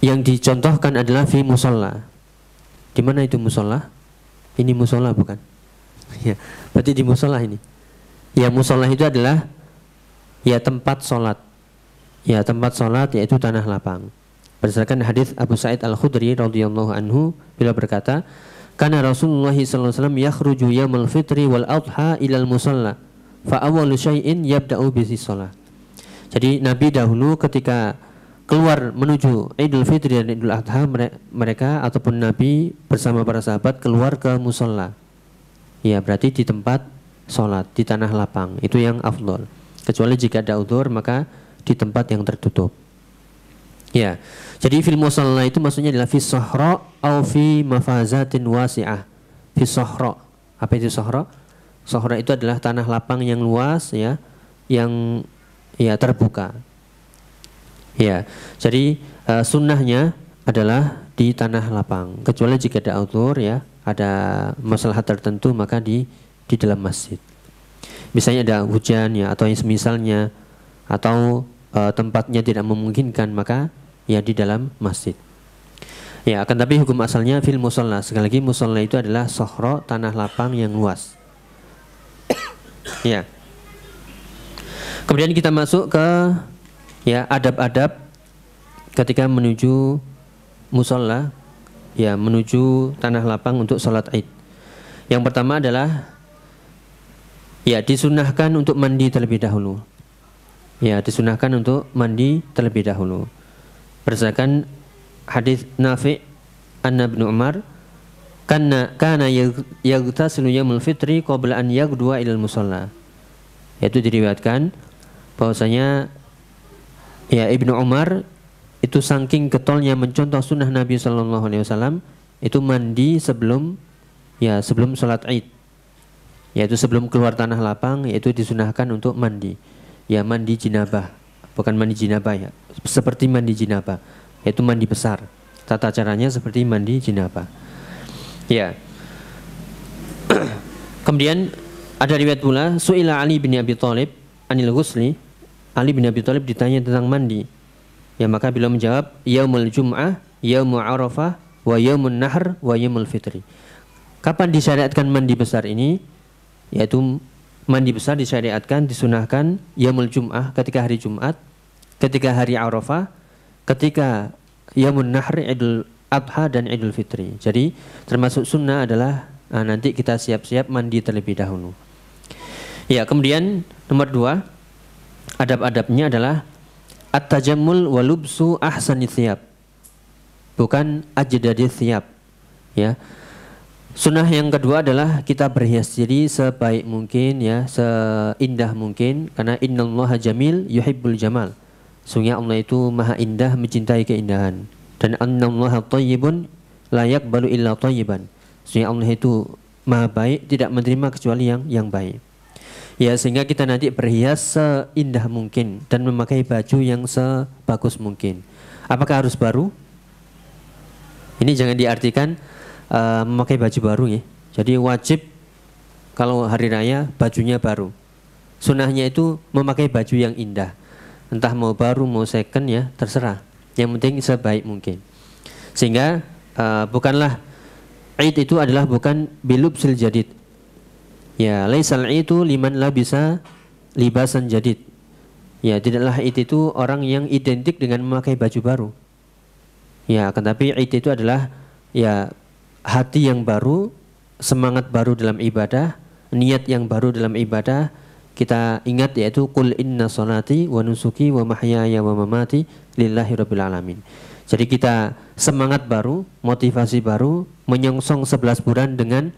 S1: dicontohkan adalah fi musola. Di mana itu musola? Ini musola bukan? Ya, berarti di musola ini. Ya, musola itu adalah, ya, tempat sholat. Ya, tempat sholat yaitu tanah lapang. Berdasarkan hadis Abu Sa'id Al-Khudri radhiyallahu anhu, beliau berkata, "Kana Rasulullah sallallahu alaihi wasallam yakhruju yaumul fitri wal adha ilal musalla, fa awwalu syai'in yabda'u bihi shalah." Jadi Nabi dahulu ketika keluar menuju Idul Fitri dan Idul Adha, mereka ataupun Nabi bersama para sahabat keluar ke musola. Ya, berarti di tempat sholat, di tanah lapang. Itu yang afdol. Kecuali jika ada udzur, maka di tempat yang tertutup. Ya, jadi fil musalla itu maksudnya adalah fi sahra au fi mafazatin wasi'ah. Fi sahra. Apa itu sahra? Sahra itu adalah tanah lapang yang luas ya, yang, ya, terbuka. Ya, jadi sunnahnya adalah di tanah lapang. Kecuali jika ada udzur ya, ada masalah tertentu, maka di dalam masjid. Misalnya ada hujan ya, atau yang semisalnya, atau tempatnya tidak memungkinkan, maka ya di dalam masjid. Ya, akan tapi hukum asalnya fil musalla. Sekali lagi musalla itu adalah sohro, tanah lapang yang luas. Ya. Kemudian kita masuk ke, ya, adab-adab ketika menuju musalla, ya, menuju tanah lapang untuk sholat Id. Yang pertama adalah, ya, disunahkan untuk mandi terlebih dahulu. Ya, disunahkan untuk mandi terlebih dahulu. Berdasarkan hadis Nafi' an Ibnu Umar, kana yaghtasilu yaumul fitri qabla an yaghduwa ilal musalla. Yaitu diriwayatkan bahwasanya, ya, Ibnu Umar itu saking getolnya mencontoh sunnah Nabi SAW, itu mandi sebelum, ya, sebelum sholat Id. Yaitu sebelum keluar tanah lapang, yaitu disunahkan untuk mandi. Ya, mandi jinabah, bukan mandi jinabah ya, seperti mandi jinabah, yaitu mandi besar. Tata caranya seperti mandi jinabah. Ya. Kemudian ada riwayat pula, Su'ila Ali bin Abi Thalib anil ghusli. Ali bin Abi Thalib ditanya tentang mandi. Ya, maka beliau menjawab, yaumul jum'ah, yaumul arafah, wa yaumun nahr, wa yaumul fitri. Kapan disyariatkan mandi besar ini? Yaitu mandi besar disyariatkan, disunahkan yaumul jum'ah, ketika hari Jumat, ketika hari Arafah, ketika yaumun nahr, Idul Adha dan Idul Fitri. Jadi termasuk sunnah adalah nanti kita siap-siap mandi terlebih dahulu. Ya, kemudian nomor 2, adab-adabnya adalah at-tajammul wa lubsu ahsani thiyab, bukan ajdadi thiyab. Ya. Sunnah yang kedua adalah kita berhias diri sebaik mungkin ya, seindah mungkin, karena innallaha jamil yuhibbul jamal. Sungguh Allah itu maha indah, mencintai keindahan. Dan annallaha thayyibun la yaqbalu illa thayyiban. Sesungguhnya Allah itu Maha baik, tidak menerima kecuali yang baik. Ya, sehingga kita nanti berhias seindah mungkin dan memakai baju yang sebagus mungkin. Apakah harus baru? Ini jangan diartikan memakai baju baru ya. Jadi wajib kalau hari raya bajunya baru. Sunnahnya itu memakai baju yang indah. Entah mau baru mau second ya, terserah. Yang penting sebaik mungkin. Sehingga bukanlah Id itu adalah bukan bilubsil jadid. Ya, laisal itu liman labisa libasan jadid. Ya, tidaklah Id itu orang yang identik dengan memakai baju baru. Ya, tetapi Id itu adalah ya hati yang baru, semangat baru dalam ibadah, niat yang baru dalam ibadah. Kita ingat yaitu qul inna sholati wa nusuki wa mahyaya wa mamati lillahi rabbil alamin. Jadi kita semangat baru, motivasi baru, menyongsong 11 bulan dengan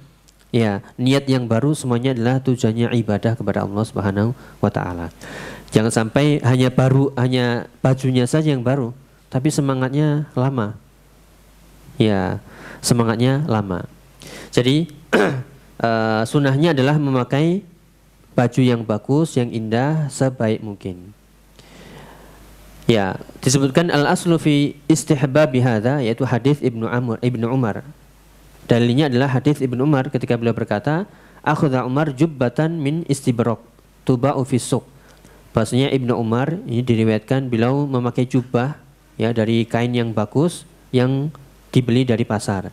S1: ya niat yang baru, semuanya adalah tujuannya ibadah kepada Allah Subhanahu wa taala. Jangan sampai hanya bajunya saja yang baru, tapi semangatnya lama. Ya, semangatnya lama. Jadi sunnahnya adalah memakai baju yang bagus, yang indah sebaik mungkin. Ya, disebutkan al-aslu fi istihbabi hadza, yaitu hadis Ibnu Umar. Dalilnya adalah hadis Ibnu Umar ketika beliau berkata, "Akhadha Umar jubbatan min istibraq tuba'u fi suq." Bahasanya Ibnu Umar ini diriwayatkan beliau memakai jubah ya dari kain yang bagus yang dibeli dari pasar.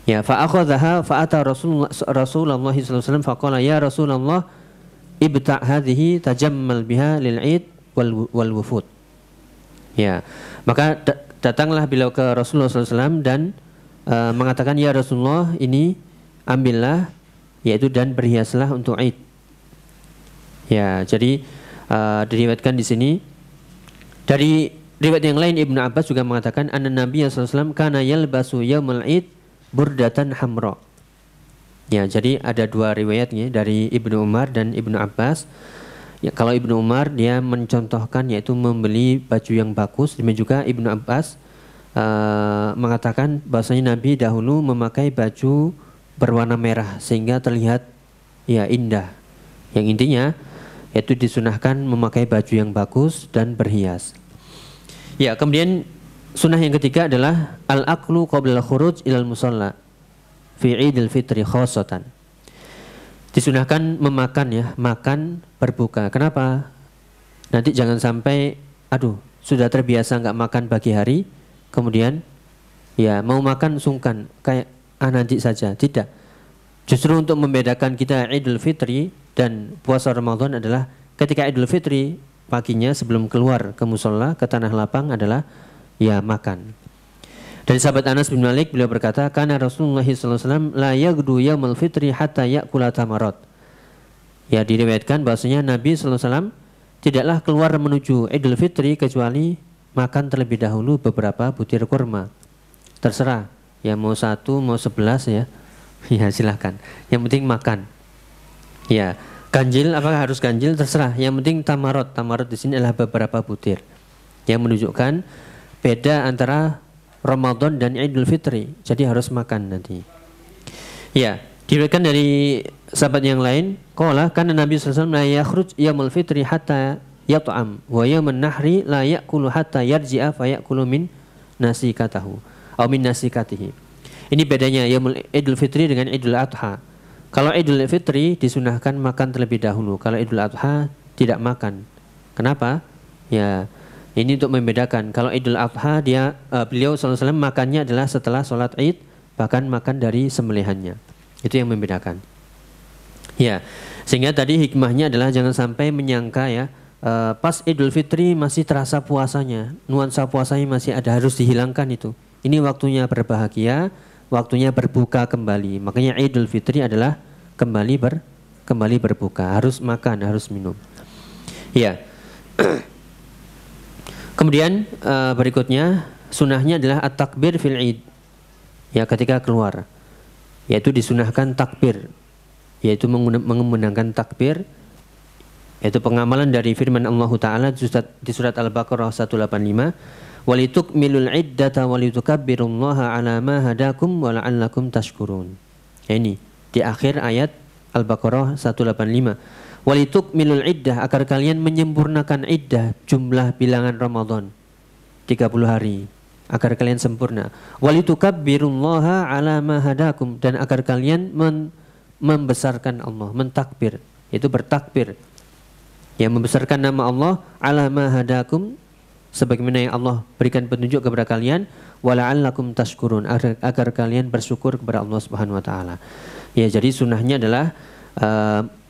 S1: Ya, fa akhadhaha fa ata Rasulullah sallallahu alaihi wasallam faqala ya Rasulullah ibta' hadhihi tajammal biha lil 'id wal wufud. Ya, maka datanglah beliau ke Rasulullah SAW dan mengatakan ya Rasulullah, ini ambillah yaitu dan berhiaslah untuk Id. Ya, jadi diriwayatkan di sini dari riwayat yang lain Ibnu Abbas juga mengatakan anna Nabi SAW kana yalbasu yaumul Id burdatan hamra. Ya, jadi ada dua riwayatnya dari Ibnu Umar dan Ibnu Abbas. Ya, kalau Ibnu Umar dia mencontohkan yaitu membeli baju yang bagus, demikian juga Ibnu Abbas mengatakan bahwasanya Nabi dahulu memakai baju berwarna merah sehingga terlihat ya indah. Yang intinya yaitu disunahkan memakai baju yang bagus dan berhias. Ya, kemudian sunnah yang ketiga adalah al-aklu qabla al-khuruj ilal musalla fi Idul Fitri khassatan. Disunahkan memakan ya, makan berbuka. Kenapa? Nanti jangan sampai sudah terbiasa nggak makan pagi hari, kemudian ya mau makan sungkan, kayak nanti saja. Tidak. Justru untuk membedakan kita Idul Fitri dan puasa Ramadan adalah ketika Idul Fitri paginya sebelum keluar ke musholla, ke tanah lapang adalah ya makan. Dari sahabat Anas bin Malik beliau berkata, "Kana Rasulullah sallallahu alaihi wasallam la yaghdu yaumul fitri hatta ya'kula tamarat." Ya, diriwayatkan bahwasanya Nabi sallallahu alaihi wasallam tidaklah keluar menuju Idul Fitri kecuali makan terlebih dahulu beberapa butir kurma. Terserah, ya mau 1 mau 11 ya. Ya silahkan. Yang penting makan. Ya, ganjil apakah harus ganjil terserah. Yang penting tamarat. Tamarat di sini adalah beberapa butir. Yang menunjukkan beda antara Ramadan dan Idul Fitri. Jadi harus makan nanti. Ya, diriwayatkan dari sahabat yang lain, qala kana Nabi sallallahu alaihi wasallam la yakhruj yaumul fitri hatta yat'am wa yaumun nahri la ya'kulu hatta yarji'a fa ya'kulu min nasikatahu atau min nasikatihi. Ini bedanya yaumul Idul Fitri dengan Idul Adha. Kalau Idul Fitri disunahkan makan terlebih dahulu, kalau Idul Adha tidak makan. Kenapa? Ya, ini untuk membedakan. Kalau Idul Adha beliau sallallahu alaihi wasallam makannya adalah setelah sholat Id, bahkan makan dari sembelihannya. Itu yang membedakan. Ya, sehingga tadi hikmahnya adalah jangan sampai menyangka ya pas Idul Fitri masih terasa puasanya, nuansa puasanya masih ada, harus dihilangkan itu. Ini waktunya berbahagia, waktunya berbuka kembali. Makanya Idul Fitri adalah kembali berbuka, harus makan, harus minum. Ya. Kemudian berikutnya sunahnya adalah at-takbir fil Id. Ya, ketika keluar. Yaitu disunahkan takbir. Yaitu mengumandangkan takbir. Yaitu pengamalan dari firman Allah Ta'ala di surat Al-Baqarah 185. walitukmilul iddata walitukabbirullaha ala ma hadakum wa la'allakum tashkurun. Ini di akhir ayat Al-Baqarah 185. Walitukmilul iddah, agar kalian menyempurnakan iddah, jumlah bilangan Ramadan 30 hari, agar kalian sempurna. Walitukabbirullaha ala ma hadakum, dan agar kalian membesarkan Allah, mentakbir, itu bertakbir, ya, membesarkan nama Allah, ala ma hadakum, sebagaimana yang Allah berikan petunjuk kepada kalian, wala'allakum tashkurun, agar kalian bersyukur kepada Allah Subhanahu wa taala. Ya, jadi sunnahnya adalah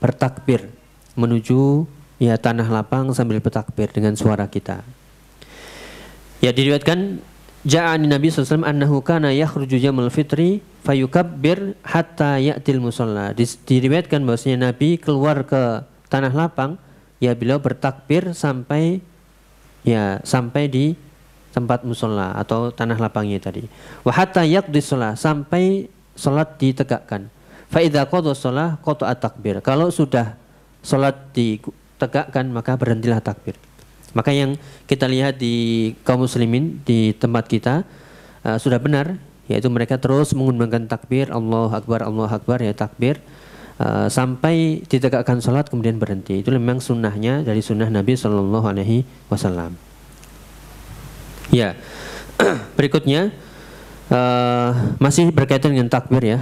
S1: bertakbir menuju ya tanah lapang sambil bertakbir dengan suara kita. Ya, diriwayatkan ja'ani Nabi sallallahu alaihi wasallam annahu kana yakhruju yaumul fitri fayukabbir hatta ya'til musalla. Diriwayatkan bahwasanya Nabi keluar ke tanah lapang, ya beliau bertakbir sampai di tempat musalla atau tanah lapangnya tadi. Wa hatta yaqdi shalah, sampai salat ditegakkan. Fa idza qada shalah qata'a takbir. Kalau sudah salat ditegakkan maka berhentilah takbir. Maka yang kita lihat di kaum muslimin di tempat kita sudah benar, yaitu mereka terus mengundangkan takbir, Allahu Akbar ya takbir sampai ditegakkan salat kemudian berhenti. Itu memang sunnahnya dari sunnah Nabi Shallallahu Alaihi Wasallam. Ya, berikutnya masih berkaitan dengan takbir ya.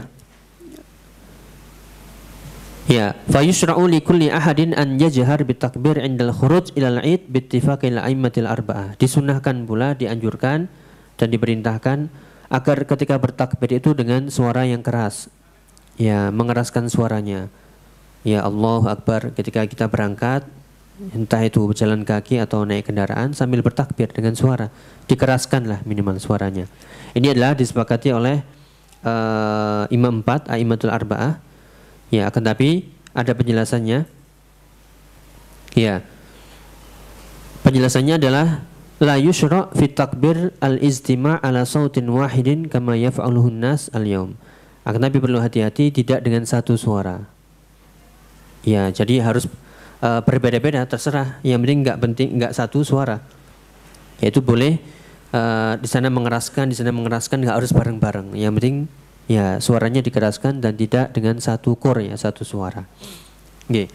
S1: Ya, fa yushra'u li kulli ahadin an yajhar bitakbir 'indal khuruj ilal 'id bittifaqil a'immatil arba'ah. Disunahkan pula, dianjurkan dan diperintahkan agar ketika bertakbir itu dengan suara yang keras. Ya, mengeraskan suaranya. Ya, Allahu Akbar ketika kita berangkat, entah itu berjalan kaki atau naik kendaraan, sambil bertakbir dengan suara. Dikeraskanlah minimal suaranya. Ini adalah disepakati oleh Imam 4 a'immatul arba'ah. Ya, akan tapi ada penjelasannya. Ya, penjelasannya adalah la yushra' fi takbir al-istima' ala sautin wahidin kama yaf'aluhun nas al-yaum. Akan tapi perlu hati-hati, tidak dengan satu suara. Ya, jadi harus berbeda-beda, terserah. Yang penting enggak satu suara. Yaitu boleh di sana mengeraskan, enggak harus bareng-bareng. Yang penting ya suaranya dikeraskan dan tidak dengan satu kor, ya, satu suara. Okay.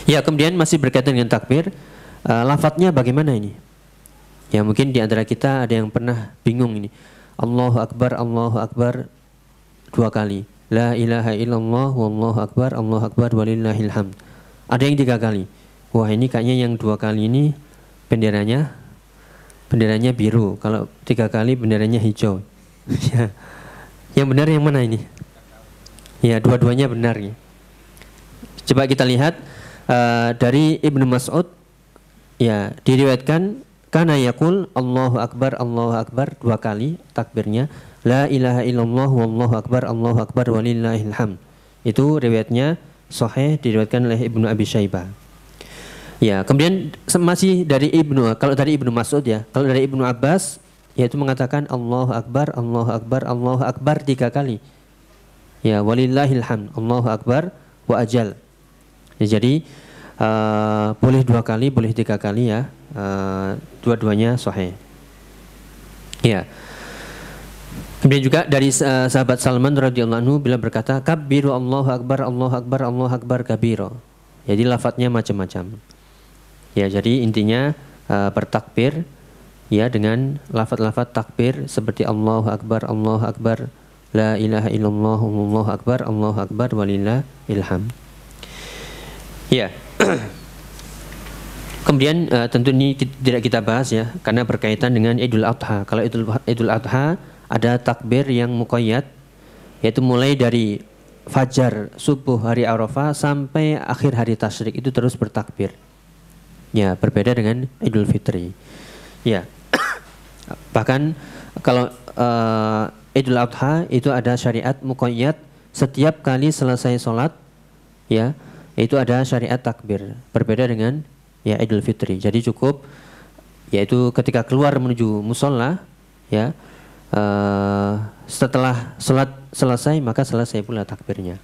S1: Ya, kemudian masih berkaitan dengan takbir, lafadznya bagaimana ini? Ya, mungkin di antara kita ada yang pernah bingung ini. Allahu Akbar 2 kali. La ilaha illallah wallahu akbar walillahil hamd. Ada yang 3 kali. Wah, ini kayaknya yang 2 kali ini benderanya biru. Kalau 3 kali benderanya hijau. Ya. Yang benar yang mana ini? Ya, dua-duanya benar ya. Coba kita lihat dari Ibnu Mas'ud, ya, diriwayatkan kana yaqul Allahu Akbar 2 kali takbirnya, la ilaha illallah wallahu akbar walillahil hamd. Itu riwayatnya sahih, diriwayatkan oleh Ibnu Abi Syaibah. Ya, kemudian masih dari kalau dari Ibnu Mas'ud ya, kalau dari Ibnu Abbas yaitu mengatakan Allahu Akbar 3 kali. Ya, walillahil hamd, Allahu Akbar wa ajal. Ya, jadi boleh 2 kali, boleh 3 kali ya. Dua-duanya sahih. Ya. Kemudian juga dari sahabat Salman radhiyallahu anhu bila berkata kabbiru Allahu Akbar kabiro. Jadi lafadznya macam-macam. Ya, jadi intinya bertakbir ya dengan lafaz-lafaz takbir seperti Allahu Akbar, la ilaha illallah, Allahu Akbar walillahil hamd. Ya. Kemudian tentu ini tidak kita bahas ya, karena berkaitan dengan Idul Adha. Kalau Idul Adha ada takbir yang muqayyad, yaitu mulai dari fajar subuh hari Arafah sampai akhir hari tasyrik itu terus bertakbir. Ya, berbeda dengan Idul Fitri. Ya. Bahkan kalau Idul Adha itu ada syariat muqayyad, setiap kali selesai sholat ya, itu ada syariat takbir. Berbeda dengan ya Idul Fitri. Jadi cukup yaitu ketika keluar menuju musola ya, setelah sholat selesai maka selesai pula takbirnya.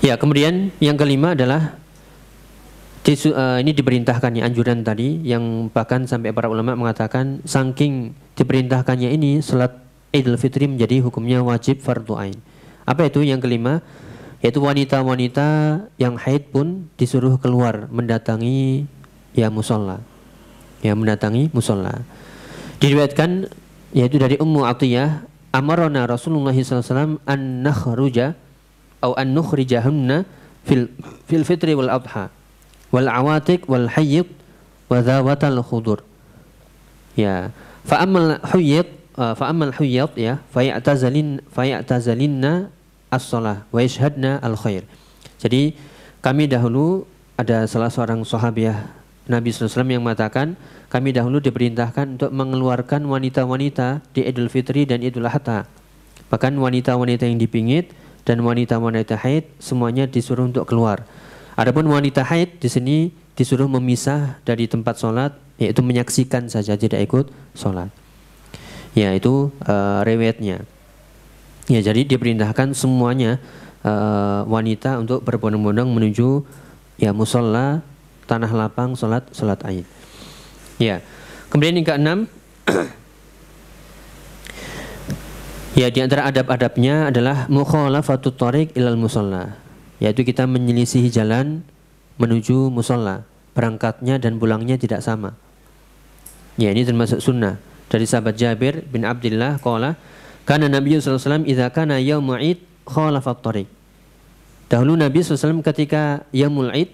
S1: Ya, kemudian yang kelima adalah Ini diperintahkannya anjuran tadi yang bahkan sampai para ulama mengatakan saking diperintahkannya ini salat Idul Fitri menjadi hukumnya wajib fardu ain. Apa itu yang kelima? Yaitu wanita-wanita yang haid pun disuruh keluar mendatangi ya musola. Ya mendatangi musola. Diriwayatkan yaitu dari Ummu Atiyah, amarona Rasulullah SAW an nakhruja atau an nukhrijahunna fil fitri wal adha wal awatik wal hayyid wa dhawatal khudur. Ya, fa ammal huyyid ya fayatazalinna as-shalah wa yashhadna al-khair. Jadi kami dahulu ada salah seorang sahabiah Nabi SAW yang mengatakan kami dahulu diperintahkan untuk mengeluarkan wanita-wanita di Idul Fitri dan Idul Adha. Bahkan wanita-wanita yang dipingit dan wanita-wanita haid semuanya disuruh untuk keluar. Adapun wanita haid di sini disuruh memisah dari tempat sholat, yaitu menyaksikan saja, tidak ikut sholat. Ya, itu riwayatnya. Ya, jadi diperintahkan semuanya wanita untuk berbondong-bondong menuju ya musola tanah lapang sholat Aid. Ya, kemudian yang keenam, ya di antara adab-adabnya adalah mukhalafatut thariq ilal musola, yaitu kita menyelisihi jalan menuju musola, berangkatnya dan pulangnya tidak sama. Ya, ini termasuk sunnah. Dari sahabat Jabir bin Abdullah qala kana Nabi sallallahu alaihi wasallam idza kana yaumul Id khalafat thariq. Dahulu Nabi SAW ketika yaumul Id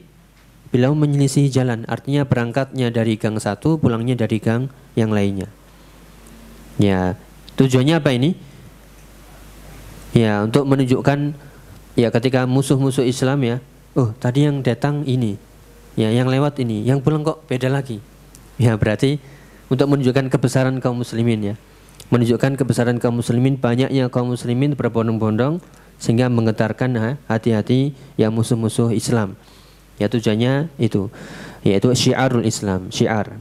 S1: beliau menyelisihi jalan, artinya berangkatnya dari gang satu, pulangnya dari gang yang lainnya. Ya, tujuannya apa ini? Ya, untuk menunjukkan ya ketika musuh-musuh Islam ya, oh tadi yang datang ini, ya yang lewat ini, yang pulang kok beda lagi. Ya berarti untuk menunjukkan kebesaran kaum muslimin ya, menunjukkan kebesaran kaum muslimin, banyaknya kaum muslimin berbondong-bondong sehingga menggetarkan hati-hati ya musuh-musuh Islam. Ya tujuannya itu, yaitu syiarul Islam, syiar.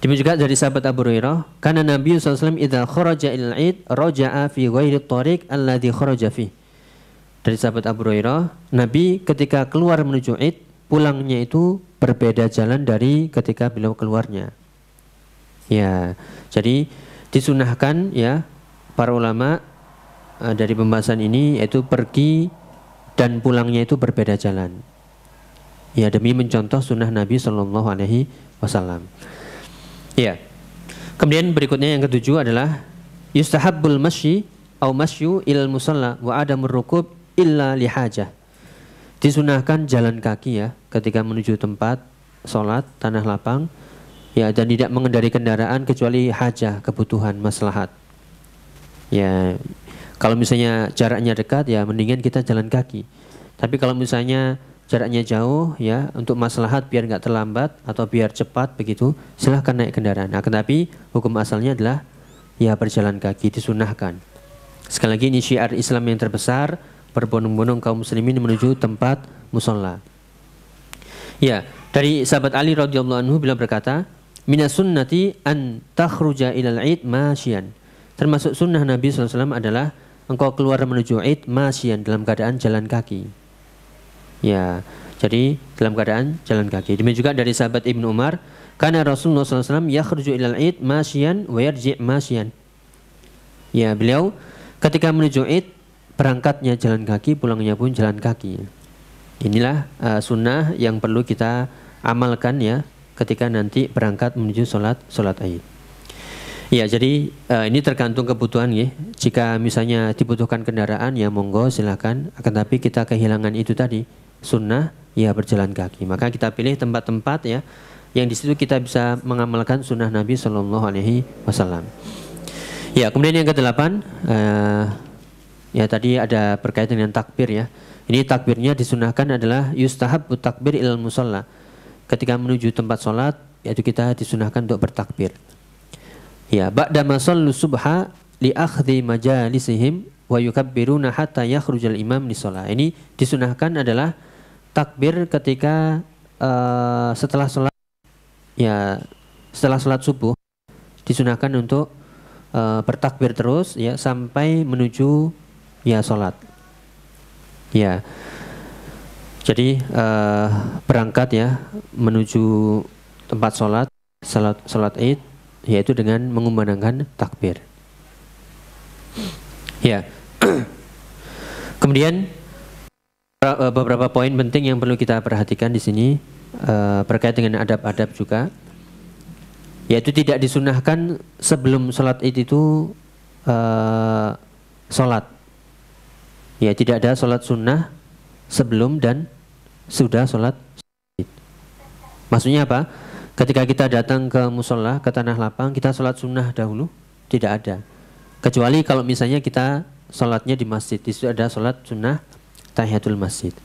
S1: Demikian juga dari sahabat Abu Hurairah, karena Nabi SAW idza kharaja ilal Id raja'a fi ghairi thariq alladhi kharaja fi. Dari sahabat Abu Hurairah, Nabi ketika keluar menuju Id, pulangnya itu berbeda jalan dari ketika beliau keluarnya. Ya, jadi disunahkan ya para ulama dari pembahasan ini yaitu pergi dan pulangnya itu berbeda jalan. Ya, demi mencontoh sunnah Nabi Shallallahu Alaihi Wasallam. Ya, kemudian berikutnya yang ketujuh adalah yustahabbul masyi atau masyu ilal musalla wa adamur rukub illa lihajah. Disunahkan jalan kaki ya ketika menuju tempat sholat tanah lapang ya, dan tidak mengendari kendaraan kecuali hajah, kebutuhan, maslahat. Ya, kalau misalnya jaraknya dekat ya mendingan kita jalan kaki. Tapi kalau misalnya jaraknya jauh ya untuk maslahat biar nggak terlambat atau biar cepat begitu, silahkan naik kendaraan. Nah, tetapi hukum asalnya adalah ya berjalan kaki, disunahkan. Sekali lagi ini syiar Islam yang terbesar, berbondong-bondong kaum muslimin menuju tempat musola. Ya, dari sahabat Ali radhiyallahu anhu beliau berkata, minas sunnati an takhruja ilal Id masyian. Termasuk sunnah Nabi SAW adalah engkau keluar menuju Id masyian, dalam keadaan jalan kaki. Ya, jadi dalam keadaan jalan kaki. Demikian juga dari sahabat Ibnu Umar, karena Rasulullah SAW yakhruju ilal Id masyian wa yarji' masyian. Ya, beliau ketika menuju Id berangkatnya jalan kaki, pulangnya pun jalan kaki. Inilah sunnah yang perlu kita amalkan ya ketika nanti berangkat menuju sholat Id. Ya, jadi ini tergantung kebutuhan ya. Jika misalnya dibutuhkan kendaraan ya monggo silakan. Akan tapi kita kehilangan itu tadi, sunnah ya berjalan kaki. Maka kita pilih tempat-tempat ya yang di situ kita bisa mengamalkan sunnah Nabi Shallallahu Alaihi Wasallam. Ya, kemudian yang ke-8 ya tadi ada berkaitan dengan takbir ya. Ini takbirnya disunahkan adalah yustahabbu takbir ilal musalla. Ketika menuju tempat sholat, yaitu kita disunahkan untuk bertakbir. Ya, ba'da ma shallu subha li akhdhi majalisihim wa yukabbiruna hatta yakhrujal imam lis-shalah. Ini disunahkan adalah takbir ketika setelah sholat ya, setelah sholat subuh disunahkan untuk bertakbir terus ya sampai menuju ya sholat. Ya, Jadi berangkat ya menuju tempat sholat Id, yaitu dengan mengumandangkan takbir. Ya. Kemudian beberapa poin penting yang perlu kita perhatikan di sini berkait dengan adab-adab juga, yaitu tidak disunahkan sebelum sholat Id itu sholat. Ya, tidak ada sholat sunnah sebelum dan sudah sholat Id. Maksudnya apa? Ketika kita datang ke musola, ke tanah lapang, kita sholat sunnah dahulu? Tidak ada. Kecuali kalau misalnya kita sholatnya di masjid, di situ ada sholat sunnah tahiyatul masjid.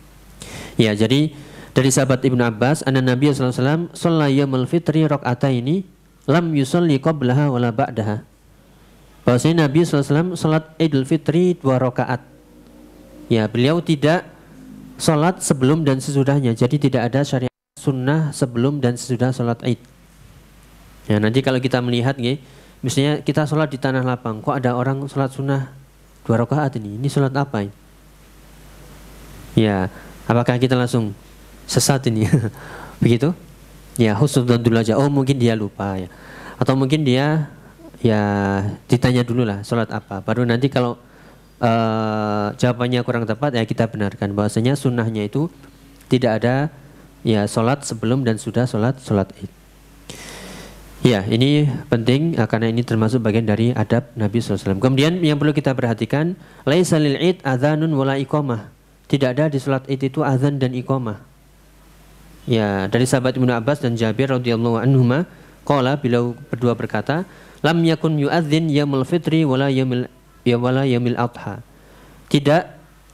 S1: Ya, jadi dari sahabat Ibnu Abbas, anna Nabi sallallahu alaihi wasallam shalla yaumul fitri raka'ataini lam yusalli qablaha wala ba'daha. Bahwasanya Nabi sallallahu alaihi wasallam salat Idul Fitri 2 rakaat. Ya, beliau tidak salat sebelum dan sesudahnya. Jadi tidak ada syariat sunnah sebelum dan sesudah salat Id. Ya, nanti kalau kita melihat nggih, misalnya kita salat di tanah lapang, kok ada orang salat sunnah 2 rakaat ini? Ini salat apa ini? Ya, apakah kita langsung sesat ini? Begitu? Ya, husnudzon dulu aja. Oh, mungkin dia lupa ya. Atau mungkin dia ya ditanya dulu lah salat apa. Baru nanti kalau jawabannya kurang tepat ya kita benarkan bahwasanya sunnahnya itu tidak ada ya salat sebelum dan sudah salat Id. Ya, ini penting karena ini termasuk bagian dari adab Nabi SAW. Kemudian yang perlu kita perhatikan, laisa lil Id adzanun wala iqamah. Tidak ada di salat Id itu azan dan iqamah. Ya, dari sahabat Ibnu Abbas dan Jabir radhiyallahu anhuma, qala beliau berdua berkata, lam yakun yu'adzin yaumul fitri wala yaumil adha. Tidak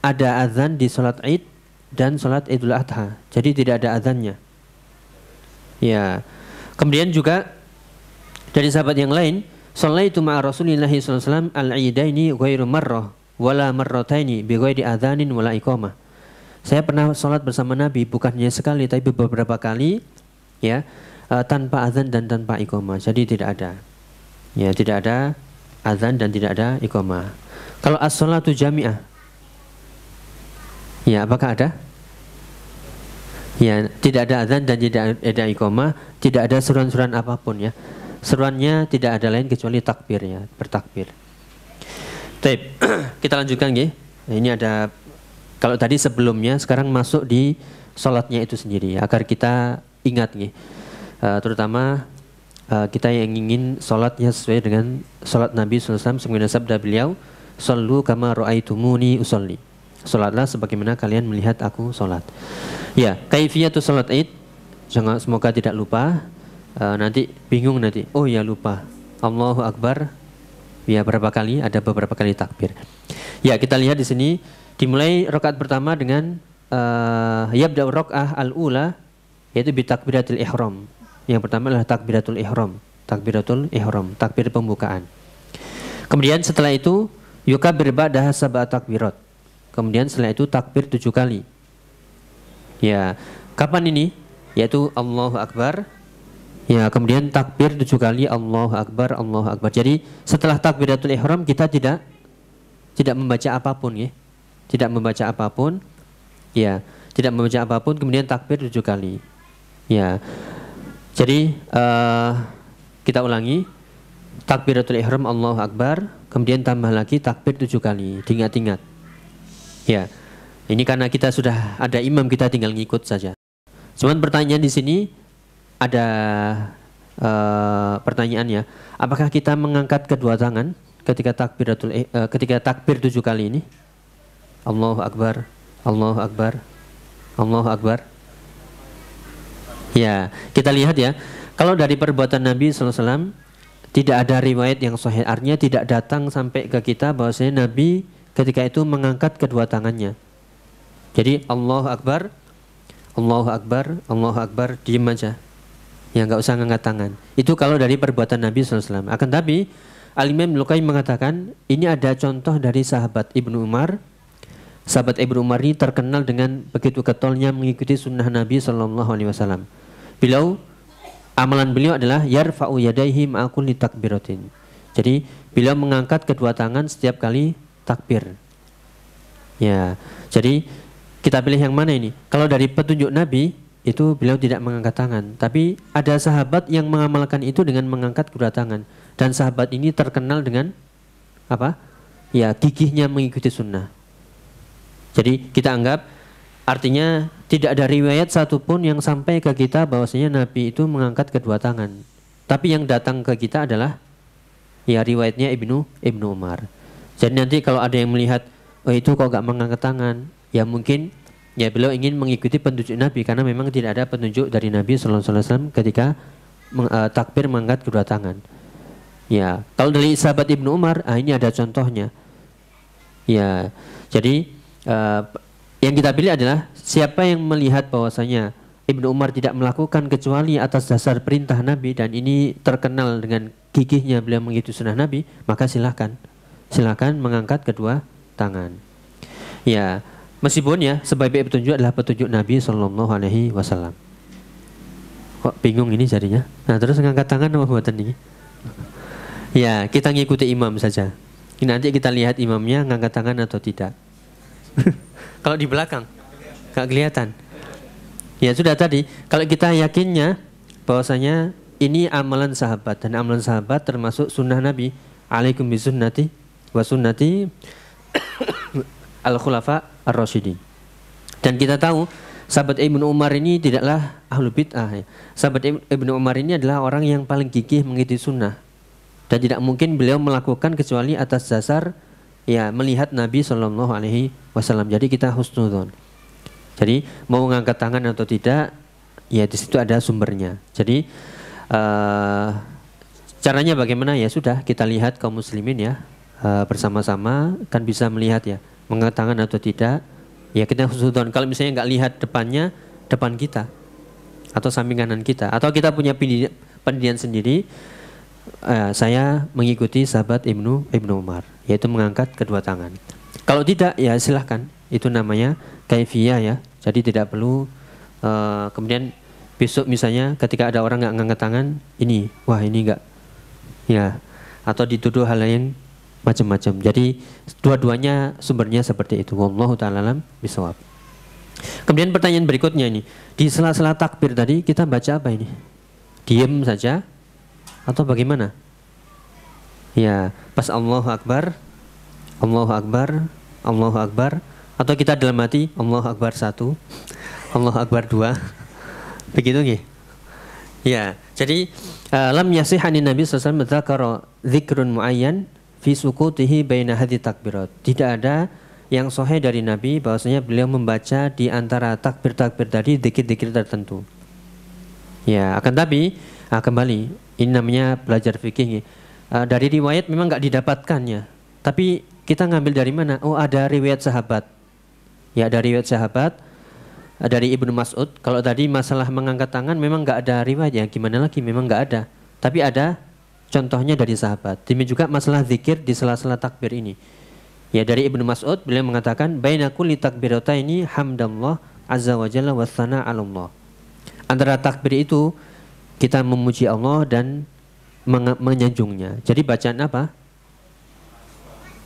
S1: ada azan di salat Id dan salat Idul Adha. Jadi tidak ada azannya. Ya. Kemudian juga dari sahabat yang lain, shallaitu ma'a Rasulillah sallallahu alaihi wasallam al-idaini ghairu marrah wala marrataini bi ghairi adzanin wala iqamah. Saya pernah salat bersama Nabi bukannya sekali tapi beberapa kali ya, tanpa azan dan tanpa iqamah. Jadi tidak ada. Ya, tidak ada azan dan tidak ada iqamah. Kalau as-shalatu jami'ah, ya apakah ada? Ya, tidak ada azan dan tidak ada iqamah, tidak ada seruan-seruan apapun ya. Seruannya tidak ada lain kecuali takbir ya, bertakbir. Baik, kita lanjutkan nggih. Ini ada, kalau tadi sebelumnya, sekarang masuk di sholatnya itu sendiri ya, agar kita ingat nggih. Terutama kita yang ingin sholatnya sesuai dengan sholat Nabi SAW sebagaimana sabda beliau, "Shallu kama ra'aitumuni usolli." Sholatlah sebagaimana kalian melihat aku sholat. Ya, kaifiyatu sholat Id, jangan, semoga tidak lupa. Nanti bingung nanti, oh ya lupa. Allahu Akbar. Ya, berapa kali? Ada beberapa kali takbir. Ya, kita lihat di sini dimulai rakaat pertama dengan yabda raka'ah al-ula, yaitu bi takbiratul ihram. Yang pertama adalah takbiratul ihram, takbir pembukaan. Kemudian setelah itu yukabbir ba'daha sab'a takbirat. Kemudian setelah itu takbir 7 kali. Ya, kapan ini? Yaitu Allahu Akbar. Ya, kemudian takbir 7 kali Allahu Akbar, Allahu Akbar. Jadi setelah takbiratul ihram kita tidak membaca apapun ya. Tidak membaca apapun. Ya, tidak membaca apapun, kemudian takbir 7 kali. Ya. Jadi kita ulangi, takbiratul ihram Allahu Akbar, kemudian tambah lagi takbir 7 kali, diingat-ingat. Ya, ini karena kita sudah ada imam, kita tinggal ngikut saja. Cuman pertanyaan di sini ada pertanyaannya, apakah kita mengangkat kedua tangan ketika takbir 7 kali ini? Allahu Akbar, Allahu Akbar, Allahu Akbar. Ya, kita lihat ya. Kalau dari perbuatan Nabi SAW tidak ada riwayat yang sahih, artinya tidak datang sampai ke kita bahwasanya Nabi ketika itu mengangkat kedua tangannya. Jadi Allahu Akbar, Allahu Akbar, Allahu Akbar, diam aja. Ya, nggak usah ngangkat tangan. Itu kalau dari perbuatan Nabi SAW. Akan tapi Al-Imam Ibnu Qayyim mengatakan ini ada contoh dari sahabat Ibnu Umar. Sahabat Ibnu Umar ini terkenal dengan begitu getolnya mengikuti sunnah Nabi SAW. Amalan beliau adalah yarfa'u yadaihi ma'a kulli takbiratin. Jadi beliau mengangkat kedua tangan setiap kali takbir. Ya, jadi kita pilih yang mana ini? Kalau dari petunjuk Nabi itu beliau tidak mengangkat tangan, tapi ada sahabat yang mengamalkan itu dengan mengangkat kedua tangan, dan sahabat ini terkenal dengan apa? Ya, gigihnya mengikuti sunnah. Jadi kita anggap artinya tidak ada riwayat satupun yang sampai ke kita bahwasanya Nabi itu mengangkat kedua tangan. Tapi yang datang ke kita adalah ya riwayatnya Ibnu Umar. Jadi nanti kalau ada yang melihat, oh itu kok gak mengangkat tangan, ya mungkin ya beliau ingin mengikuti petunjuk Nabi, karena memang tidak ada petunjuk dari Nabi SAW ketika takbir mengangkat kedua tangan. Ya, kalau dari sahabat Ibnu Umar, ini ada contohnya. Ya, jadi yang kita pilih adalah siapa yang melihat bahwasanya Ibnu Umar tidak melakukan kecuali atas dasar perintah Nabi, dan ini terkenal dengan gigihnya beliau mengikuti sunnah Nabi, maka silakan mengangkat kedua tangan. Ya, meskipun ya sebaik-baik petunjuk adalah petunjuk Nabi Sallallahu Alaihi Wasallam. Kok bingung ini jadinya? Nah, terus mengangkat tangan apa buatan ini? Ya, kita ngikuti imam saja. Nanti kita lihat imamnya ngangkat tangan atau tidak. Kalau di belakang gak kelihatan. Ya sudah tadi, kalau kita yakinnya bahwasanya ini amalan sahabat, dan amalan sahabat termasuk sunnah Nabi, alaikum bisunnati wa sunnati al-khulafa ar-rasyidin. Dan kita tahu sahabat Ibnu Umar ini tidaklah ahlu bid'ah ya. Sahabat Ibnu Umar ini adalah orang yang paling gigih mengikuti sunnah, dan tidak mungkin beliau melakukan kecuali atas dasar ya melihat Nabi SAW. Jadi kita husnudzon. Jadi mau mengangkat tangan atau tidak, ya di situ ada sumbernya. Jadi caranya bagaimana, ya sudah kita lihat kaum muslimin ya bersama-sama kan bisa melihat ya mengangkat tangan atau tidak. Ya kita husnudzon. Kalau misalnya nggak lihat depannya, depan kita atau samping kanan kita, atau kita punya pendirian sendiri, saya mengikuti sahabat Ibnu Umar, yaitu mengangkat kedua tangan. Kalau tidak, ya silahkan. Itu namanya kaifiyah ya. Jadi tidak perlu kemudian besok misalnya ketika ada orang nggak ngangkat tangan, ini nggak, ya, atau dituduh hal yang macam-macam. Jadi dua-duanya sumbernya seperti itu. Wallahu ta'ala alam bisawab. Kemudian pertanyaan berikutnya ini, di sela-sela takbir tadi kita baca apa ini? Diam saja atau bagaimana? Ya, pas Allahu Akbar, Allahu Akbar, Allahu Akbar, atau kita dalam hati Allahu Akbar 1, Allahu Akbar 2. Begitu nggih? Ya, jadi lam yasih anin Nabi sallallahu alaihi wasallam dzakara dzikrun muayyan fi sukutihi baina hadhi takbirat. Tidak ada yang sahih dari Nabi bahwasanya beliau membaca di antara takbir-takbir tadi zikir-zikir tertentu. Ya, akan tapi kembali ini namanya belajar fikih. Dari riwayat memang nggak didapatkannya, tapi kita ngambil dari mana? Oh, ada riwayat sahabat. Ya, dari riwayat sahabat dari Ibnu Mas'ud. Kalau tadi masalah mengangkat tangan memang nggak ada riwayat, ya gimana lagi, memang nggak ada. Tapi ada contohnya dari sahabat. Demikian juga masalah zikir di sela-sela takbir ini. Ya, dari Ibnu Mas'ud beliau mengatakan baina kulli takbirataini hamdallah azza wa jalla wa tsana 'ala Allah. Antara takbir itu kita memuji Allah dan menyanjungnya. Jadi bacaan apa?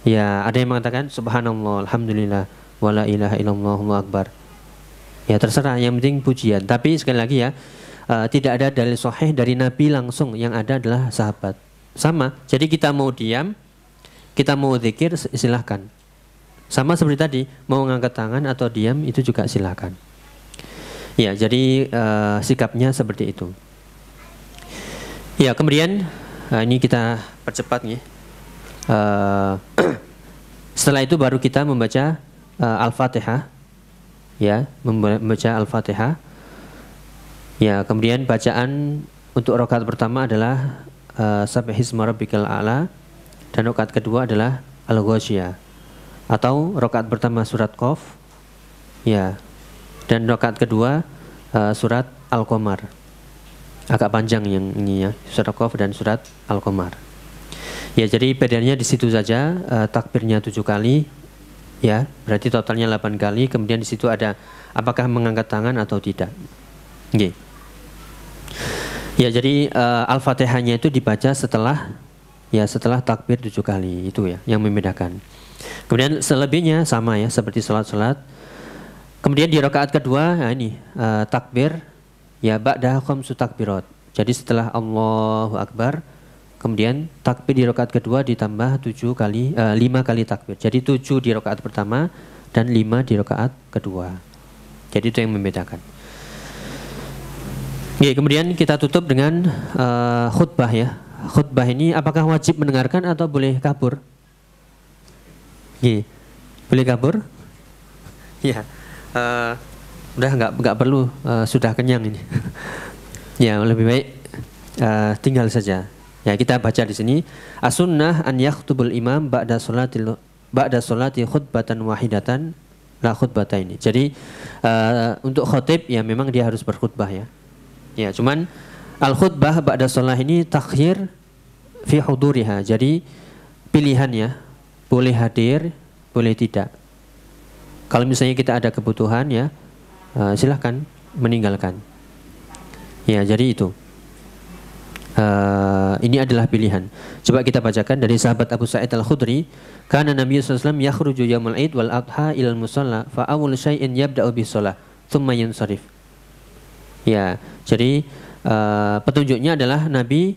S1: Ya, ada yang mengatakan subhanallah, alhamdulillah, wala ilaha illallah, Allahu akbar. Ya terserah, yang penting pujian. Tapi sekali lagi ya, tidak ada dalil sahih dari Nabi langsung, yang ada adalah sahabat. Sama, jadi kita mau diam, kita mau zikir, silahkan. Sama seperti tadi, mau ngangkat tangan atau diam itu juga silahkan. Ya, jadi sikapnya seperti itu. Ya, kemudian ini kita percepat nih. Setelah itu baru kita membaca Al-Fatihah. Ya, membaca Al-Fatihah. Ya, kemudian bacaan untuk rakaat pertama adalah Sabbihisma rabbikal a'la, dan rakaat kedua adalah Al-Ghasyiyah. Atau rakaat pertama surat Qaf. Ya. Dan rakaat kedua surat Al-Qamar. Agak panjang yang ini ya, surat Qaf dan surat Al-Qamar. Ya, jadi bedanya di situ saja, takbirnya 7 kali. Ya, berarti totalnya 8 kali. Kemudian di situ ada apakah mengangkat tangan atau tidak. Oke. Ya, jadi Al-Fatihahnya itu dibaca setelah takbir 7 kali, itu ya yang membedakan. Kemudian selebihnya sama ya, seperti salat-salat. Kemudian di rakaat kedua, nah ini takbir ya ba'da khamsu takbirat. Jadi setelah Allahu Akbar, kemudian takbir di rakaat kedua ditambah 5 kali takbir. Jadi 7 di rakaat pertama dan 5 di rakaat kedua. Jadi itu yang membedakan. Oke, kemudian kita tutup dengan khutbah ya. Khutbah ini apakah wajib mendengarkan atau boleh kabur? Oke, boleh kabur? Ya. Udah nggak perlu, sudah kenyang ini. Ya, lebih baik tinggal saja. Ya, kita baca di sini as-sunnah an yakhtubul imam ba'da sholati khutbatan wahidatan la khutbataini. Jadi untuk khotib ya memang dia harus berkhutbah ya. Ya, cuman al khutbah ba'da sholah ini takhir fi huduriha. Jadi pilihan ya, boleh hadir, boleh tidak. Kalau misalnya kita ada kebutuhan ya, silahkan meninggalkan. Ya, jadi itu. Ini adalah pilihan. Coba kita bacakan dari sahabat Abu Sa'id Al-Khudri, kana Nabi sallallahu alaihi wasallam yakhruju yaumul Id wal Adha ilal musalla fa awwal syai'in yabda'u bis shalah tsumma yansarif. Ya, jadi petunjuknya adalah Nabi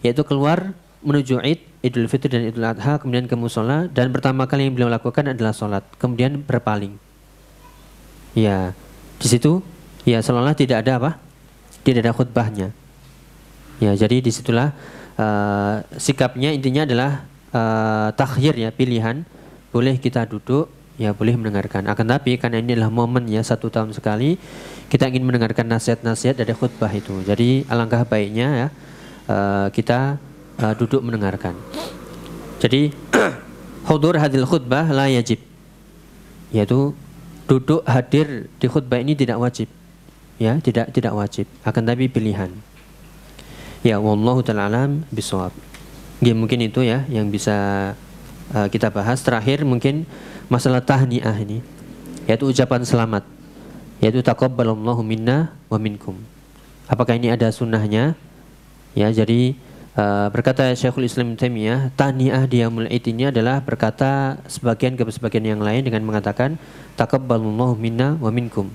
S1: yaitu keluar menuju Idul Fitri dan Idul Adha, kemudian ke mushola, dan pertama kali yang beliau lakukan adalah sholat, kemudian berpaling. Ya, di situ ya seolah-olah tidak ada apa? Tidak ada khutbahnya. Ya, jadi disitulah sikapnya intinya adalah takhir ya, pilihan. Boleh kita duduk, ya boleh mendengarkan. Akan tapi karena ini adalah momen ya 1 tahun sekali kita ingin mendengarkan nasihat-nasihat dari khutbah itu. Jadi alangkah baiknya ya kita duduk mendengarkan. Jadi hudur hadil khutbah la yajib. Yaitu duduk hadir di khutbah ini tidak wajib. Ya, tidak wajib. Akan tapi pilihan. Ya, wallahu ta'ala alam bisawab. Ya, mungkin itu ya yang bisa kita bahas. Terakhir mungkin masalah tahniah ini, yaitu ucapan selamat, yaitu taqabbalallahu minna wa minkum. Apakah ini ada sunnahnya? Ya, jadi berkata Syekhul Islam Ibnu Taimiyah, tahniah di yaumul Id ini adalah berkata sebagian ke sebagian yang lain dengan mengatakan taqabbalallahu minna wa minkum.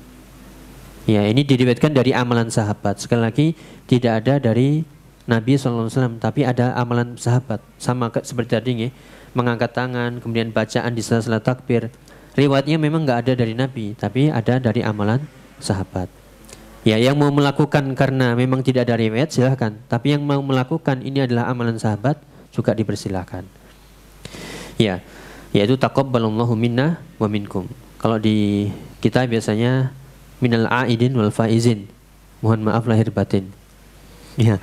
S1: Ya, ini diriwayatkan dari amalan sahabat. Sekali lagi tidak ada dari Nabi SAW, tapi ada amalan sahabat. Sama seperti tadi ya, mengangkat tangan, kemudian bacaan di sela-sela takbir. Riwayatnya memang nggak ada dari Nabi, tapi ada dari amalan sahabat. Ya, yang mau melakukan karena memang tidak ada riwayat silahkan. Tapi yang mau melakukan ini adalah amalan sahabat juga dipersilahkan. Ya, yaitu taqabbalallahu minna wa minkum. Kalau di kita biasanya minal aidin wal faizin. Mohon maaf lahir batin. Ya,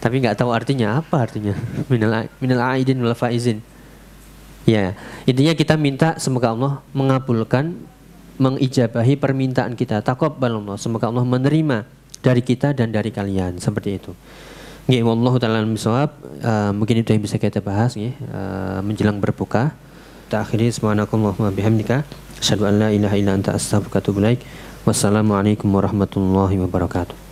S1: tapi nggak tahu artinya apa artinya minal aidin wal faizin. Ya, intinya kita minta semoga Allah mengabulkan, mengijabahi permintaan kita. Taqabbalallah, semoga Allah menerima dari kita dan dari kalian, seperti itu. Nggih, wallahu ta'ala bisawab. Mungkin itu yang bisa kita bahas nggih menjelang berbuka. Kita akhiri subhanakallahumma bihamdika asyhadu an la ilaha illa anta astaghfiruka wa atubu ilaik. Wassalamualaikum warahmatullahi wabarakatuh.